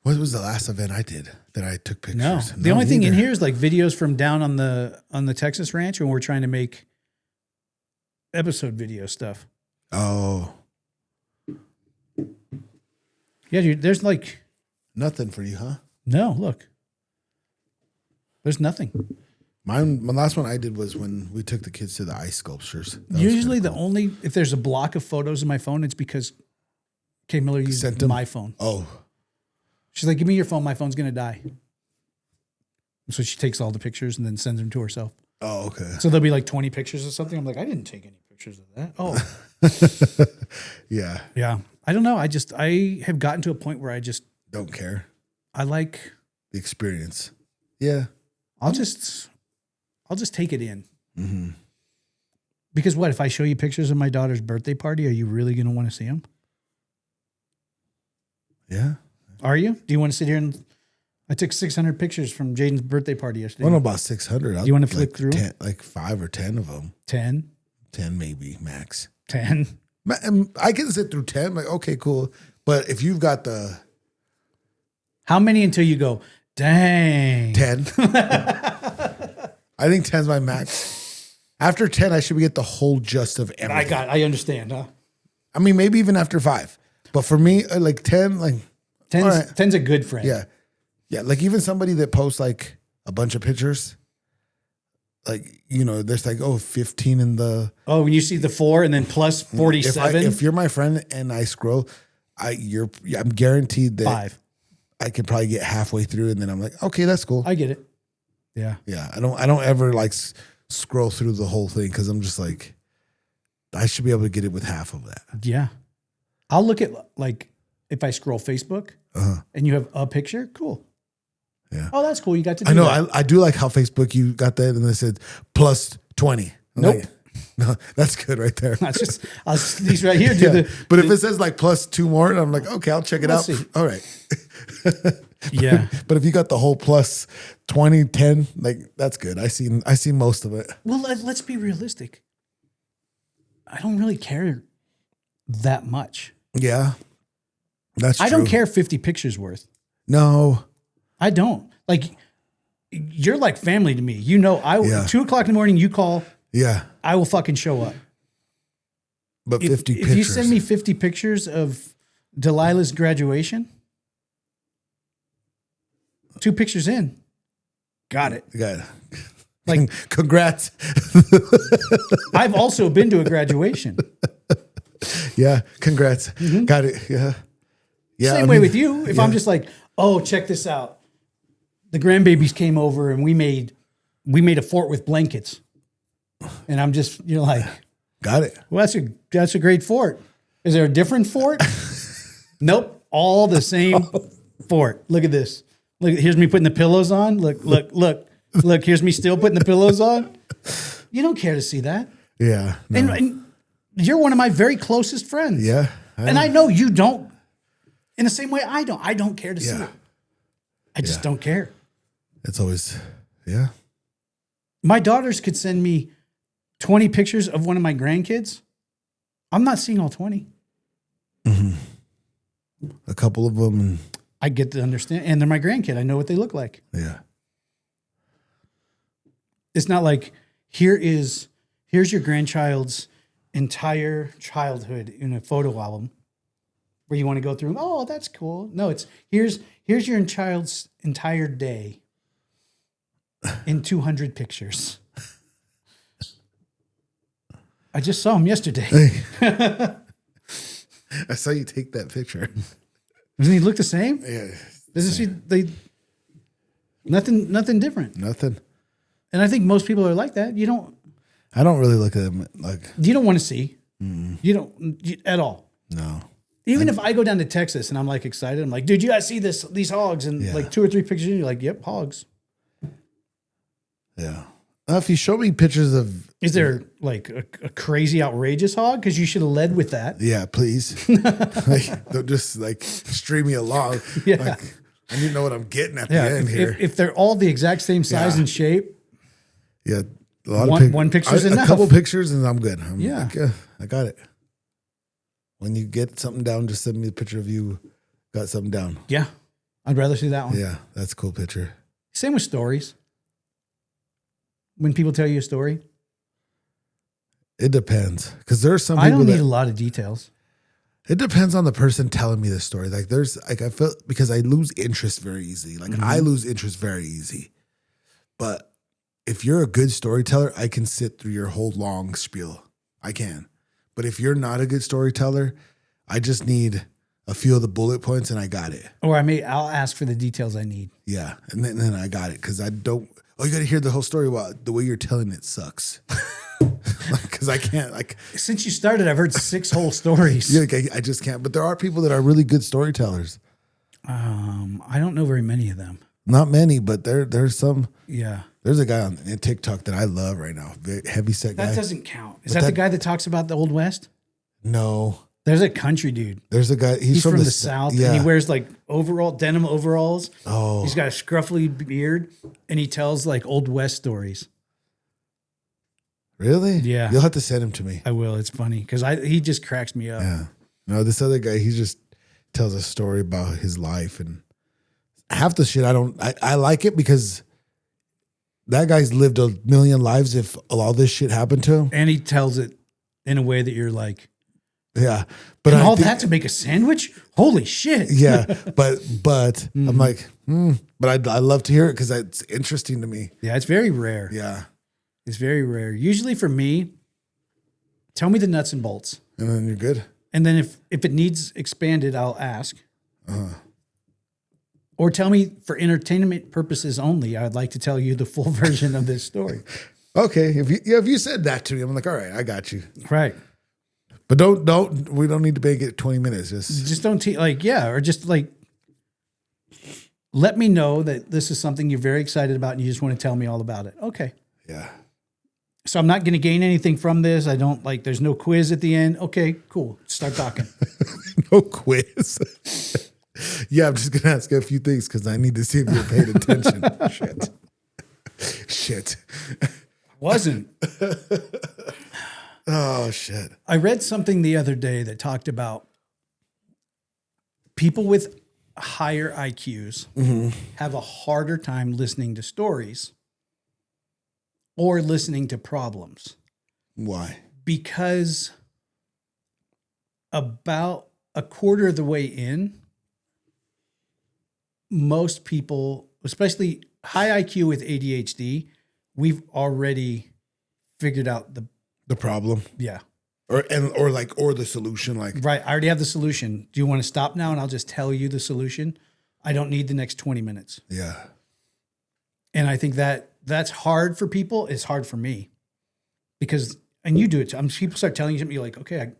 What was the last event I did that I took pictures? No. The only thing in neither. here is like videos from down on the Texas ranch when we're trying to make episode video stuff. Oh, Yeah, dude, there's like nothing for you, huh? no, look. There's nothing. My last one I did was when we took the kids to the ice sculptures. That was Usually kinda the cool. only if there's a block of photos in my phone, it's because Kay Miller used Sent them? my phone. Oh, She's like, give me your phone. My phone's going to die. So she takes all the pictures and then sends them to herself. oh, okay. So there'll be like 20 pictures or something. I'm like, I didn't take any pictures of that. Oh, Yeah, yeah. I don't know. I have gotten to a point where don't care I like, the experience. Yeah, I'll just take it in. Because what, if I show you pictures of my daughter's birthday party, are you really going to want to see them? yeah. Are you? Do you want to sit here and I took 600 pictures from Jaden's birthday party I yesterday. don't know about 600. You wanna flip through? 10, like 5 or 10 of them. 10, 10 maybe max. 10. I can sit through 10. Like, okay, cool. But if you've got the How many until you go, dang. 10, I think 10's my max. After 10, I should get the whole gist of everything. I understand, huh? I mean, maybe even after 5. But for me, like 10, like, 10's, all right. 10's a good friend. Yeah. Yeah. Like even somebody that posts like a bunch of pictures, like, there's like, 15 in the. Oh, when you see the 4 and then plus 47? If you're my friend and I scroll, I'm guaranteed that 5. I could probably get halfway through and then I'm like, okay, that's cool. I get it. Yeah. Yeah. I don't ever like scroll through the whole thing because I'm just like, I should be able to get it with half of that. Yeah. I'll look at like if I scroll Facebook and you have a picture, cool. Yeah. Oh, that's cool. You got to do I know. that. I do like how Facebook, you got that and they said plus 20. I'm Nope. like, no, that's good right there. I'll just these right here. Yeah. But if it says like plus 2 more, and I'm like, okay, I'll check it Let's out. see. All right. Yeah. But if you got the whole plus 20, 10, like that's good. I see most of it. Well, let's be realistic. I don't really care that much. Yeah. That's true. I don't care 50 pictures worth. No. I don't. Like, you're like family to me. Yeah. 2 o'clock in the morning, you call, Yeah. I will fucking show up. But If 50 pictures. you send me 50 pictures of Delilah's graduation, 2 pictures in, got it. Got it. Like, Congrats. I've also been to a graduation. Yeah. Congrats. Got it. Yeah. Yeah. Same way with you. If I'm just like, oh, check this out. The grandbabies came over and we made a fort with blankets. And I'm just, like, Got it. well, that's a great fort. Is there a different fort? Nope. All the same fort. Look at this. Look, here's me putting the pillows on. Look, here's me still putting the pillows on. You don't care to see that. Yeah. No. And you're one of my very closest friends. Yeah. And I know you don't. In the same way I don't. I don't care to see Yeah. it. I just don't care. It's always, yeah. My daughters could send me 20 pictures of one of my grandkids. I'm not seeing all 20. A couple of them. And I get to understand. And they're my grandkid. I know what they look like. yeah. It's not like here's your grandchild's entire childhood in a photo album where you want to go through. Oh, that's cool. No, it's here's your child's entire day in 200 pictures. I just saw him yesterday. I saw you take that picture. Doesn't he look the same? Yeah. Doesn't she? Nothing different. Nothing. And I think most people are like that. I don't really look at them like. You don't want to see. You don't at all. No. Even if I go down to Texas and I'm like excited, I'm like, dude, you guys see these hogs, and Yeah. like 2 or 3 pictures, and you're like, yep, hogs. Yeah. Now, if you show me pictures of. Is there like a crazy, outrageous hog? Because you should have led with that. Yeah, please. Like, don't just like stream me along. Yeah. Like, I need to know what I'm getting at the Yeah, end here. if they're all the exact same size Yeah. and shape, Yeah. A lot One picture's a enough. couple pictures and I'm good. I'm Yeah. like, yeah, I got it. When you get something down, just send me a picture of you got something down. yeah, I'd rather see that one. Yeah, that's a cool picture. Same with stories. When people tell you a story, It depends. Because there's some I people don't need that, a lot of details. it depends on the person telling me the story. Like there's like I feel because I lose interest very easily. Like I lose interest very easy. But if you're a good storyteller, I can sit through your whole long spiel. I can. But if you're not a good storyteller, I just need a few of the bullet points and I got it. Or I'll ask for the details I need. Yeah. And then I got it. Cause I don't you gotta hear the whole story. Well, the way you're telling it sucks. Cause I can't like Since you started, I've heard 6 whole stories. yeah, like, I just can't. But there are people that are really good storytellers. I don't know very many of them. Not many, but there's some. Yeah. There's a guy on TikTok that I love right now. Heavy set guy. That doesn't count. Is But that the that- guy that talks about the Old West? No. There's a country dude. There's a guy. He's from the South, Yeah. and he wears like denim overalls. Oh. He's got a scruffy beard, and he tells like Old West stories. Really? Yeah. You'll have to send him to me. I will. It's funny because he just cracks me up. Yeah. No, this other guy, he just tells a story about his life, and half the shit I like it because that guy's lived a million lives if all this shit happened to him. And he tells it in a way that you're like, Yeah. But and I all think- that to make a sandwich? Holy shit. Yeah. But I'm like, but I love to hear it because it's interesting to me. Yeah, it's very rare. Yeah. It's very rare. Usually for me, tell me the nuts and bolts. And then you're good. And then if it needs expanded, I'll ask. Uh-huh. Or tell me for entertainment purposes only, I'd like to tell you the full version of this story. Okay. If you said that to me, I'm like, all right, I got you. Right. But we don't need to make it 20 minutes. Just don't or just like let me know that this is something you're very excited about and you just want to tell me all about it. Okay. Yeah. So I'm not going to gain anything from this. I don't there's no quiz at the end. Okay, cool. Start talking. No quiz. Yeah, I'm just gonna ask you a few things because I need to see if you're paying attention. Shit. Wasn't. Oh shit. I read something the other day that talked about people with higher IQs have a harder time listening to stories or listening to problems Why? because about a quarter of the way in, most people, especially high IQ with ADHD, we've already figured out the problem, yeah. or the solution. Like, Right. I already have the solution. Do you want to stop now and I'll just tell you the solution? I don't need the next 20 minutes. yeah, And I think that's hard for people. It's hard for me because, and you do it. People start telling you something. You're like, okay,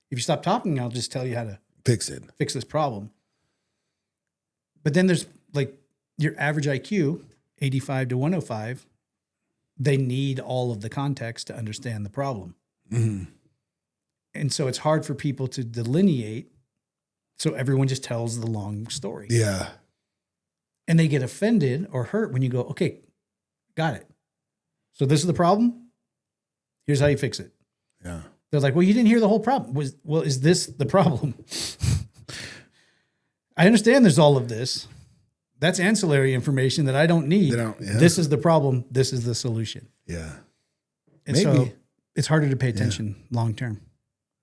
if you stop talking, I'll just tell you how to fix it. fix this problem. But then there's like your average IQ, 85 to 105. They need all of the context to understand the problem. Mm-hmm. And so it's hard for people to delineate. So everyone just tells the long story. Yeah. And they get offended or hurt when you go, okay, got it. So this is the problem. Here's how you fix it. Yeah. They're like, well, you didn't hear the whole problem. Is this the problem? I understand there's all of this. That's ancillary information that I don't need. This is the problem. This is the solution. Yeah. And so it's harder to pay attention long term.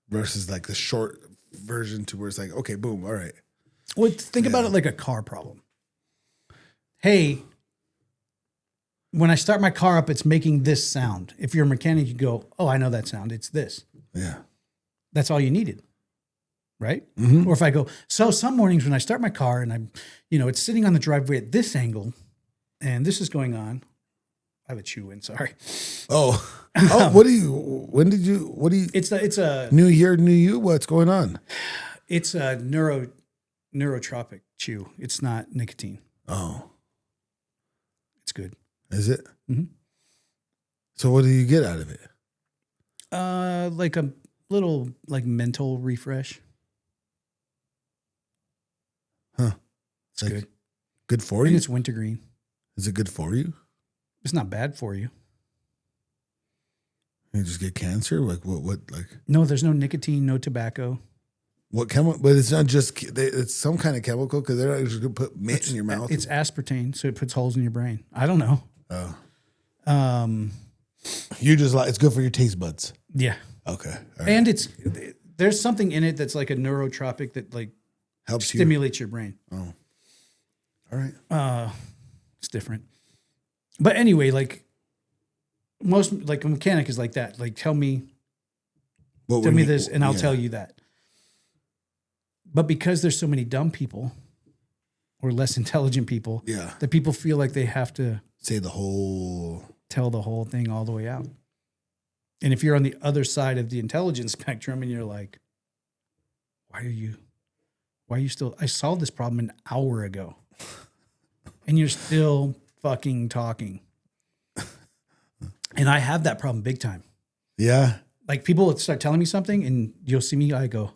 Versus like the short version to where it's like, okay, boom, all right. Well, think about it like a car problem. Hey, when I start my car up, it's making this sound. If you're a mechanic, you go, oh, I know that sound. It's this. Yeah. That's all you needed. Right? Mm-hmm. Or if I go, so some mornings when I start my car and I'm, it's sitting on the driveway at this angle and this is going on. I have a chew in, sorry. Oh, It's a New Year, New You, what's going on? It's a neurotropic chew. It's not nicotine. Oh. It's good. Is it? Mm-hmm. So what do you get out of it? Like a little mental refresh. Huh. It's like, good. Good for I think you? it's wintergreen. Is it good for you? It's not bad for you. You just get cancer? Like what No, there's no nicotine, no tobacco. what chemical? But it's not just, it's some kind of chemical because they're not just going to put mint in your mouth. It's aspartame, so it puts holes in your brain. I don't know. Oh. You just like, it's good for your taste buds. Yeah. Okay. All right. And there's something in it that's like a neurotropic that like Helps stimulates your brain. Oh. All right. It's different. But anyway, like most, like a mechanic is like that. Like tell me this and I'll tell you that. But because there's so many dumb people or less intelligent people, that people feel like they have to tell the whole thing all the way out. And if you're on the other side of the intelligence spectrum and you're like, why are you still, I solved this problem an hour ago and you're still fucking talking. And I have that problem big time. Yeah. Like people would start telling me something and you'll see me, I go,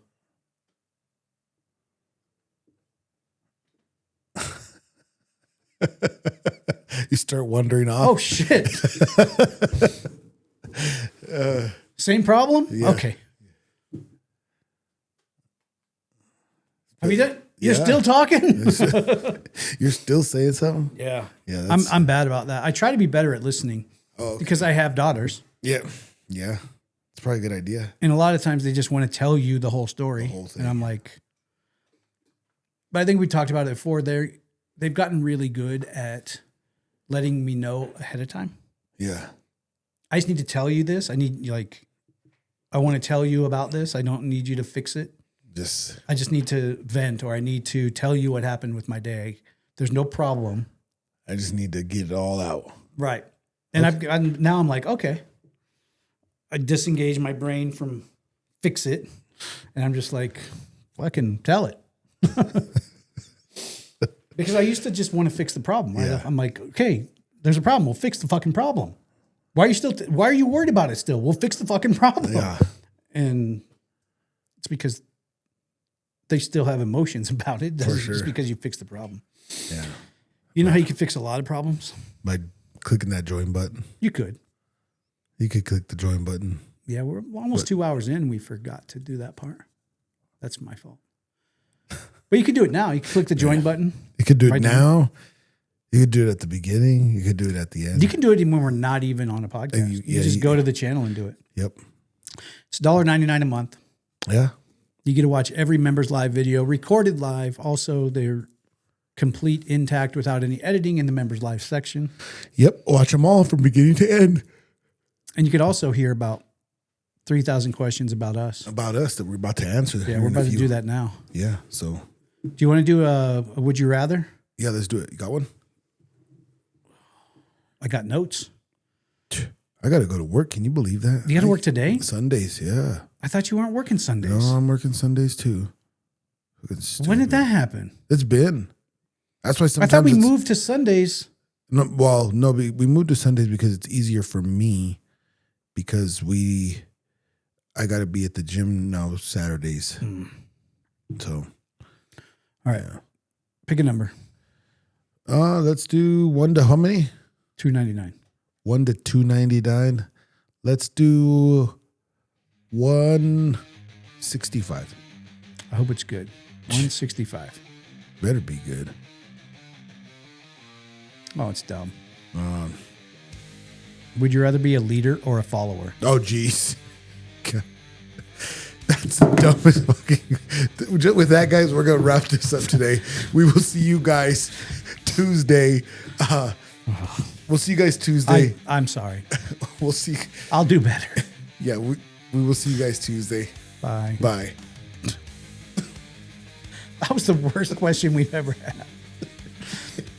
You start wandering off. oh shit. Same problem? Yeah. Okay. Have you done? You're still talking? You're still saying something? Yeah. Yeah. I'm bad about that. I try to be better at listening because I have daughters. Yeah. Yeah. It's probably a good idea. And a lot of times they just want to tell you the whole story. The whole thing. And I'm like, but I think we talked about it before. They've gotten really good at letting me know ahead of time. Yeah. I just need to tell you this. I want to tell you about this. I don't need you to fix it. I just need to vent, or I need to tell you what happened with my day. There's no problem. I just need to get it all out. Right. And now I'm like, okay. I disengage my brain from fix it. And I'm just like, fucking tell it. Because I used to just want to fix the problem. Right? Yeah. I'm like, okay, there's a problem. We'll fix the fucking problem. Why are you worried about it still? We'll fix the fucking problem. Yeah. And it's because they still have emotions about it. For sure. Just because you fix the problem. Yeah. You know how you can fix a lot of problems? By clicking that join button. You could. You could click the join button. Yeah, we're almost 2 hours in. We forgot to do that part. That's my fault. But you could do it now. You can click the join button. You could do it right now. You could do it at the beginning. You could do it at the end. You can do it when we're not even on a podcast. You just go to the channel and do it. Yep. It's $1.99 a month. Yeah. You get to watch every members live video, recorded live. Also, they're complete, intact, without any editing in the members live section. Yep. Watch them all from beginning to end. And you could also hear about 3,000 questions about us. About us that we're about to answer. Yeah, we're about to do that now. Yeah. So. Do you want to do a Would You Rather? Yeah, let's do it. You got one? I got notes. I got to go to work. Can you believe that? You got to work today? Sundays, yeah. I thought you weren't working Sundays. No, I'm working Sundays too. When did that happen? It's been. That's why sometimes I thought we moved to Sundays. No, we moved to Sundays because it's easier for me because I got to be at the gym now Saturdays. So, all right, pick a number. Let's do 1 to how many? 299. 1 to 299. Let's do 165. I hope it's good. 165. Better be good. Oh, it's dumb. Would you rather be a leader or a follower? Oh, geez. That's the dumbest fucking. With that, guys, we're going to wrap this up today. We will see you guys Tuesday. We'll see you guys Tuesday. I'm sorry. We'll see. I'll do better. Yeah, we will see you guys Tuesday. Bye. Bye. That was the worst question we've ever had.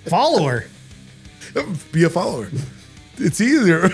Follower. Be a follower. It's easier.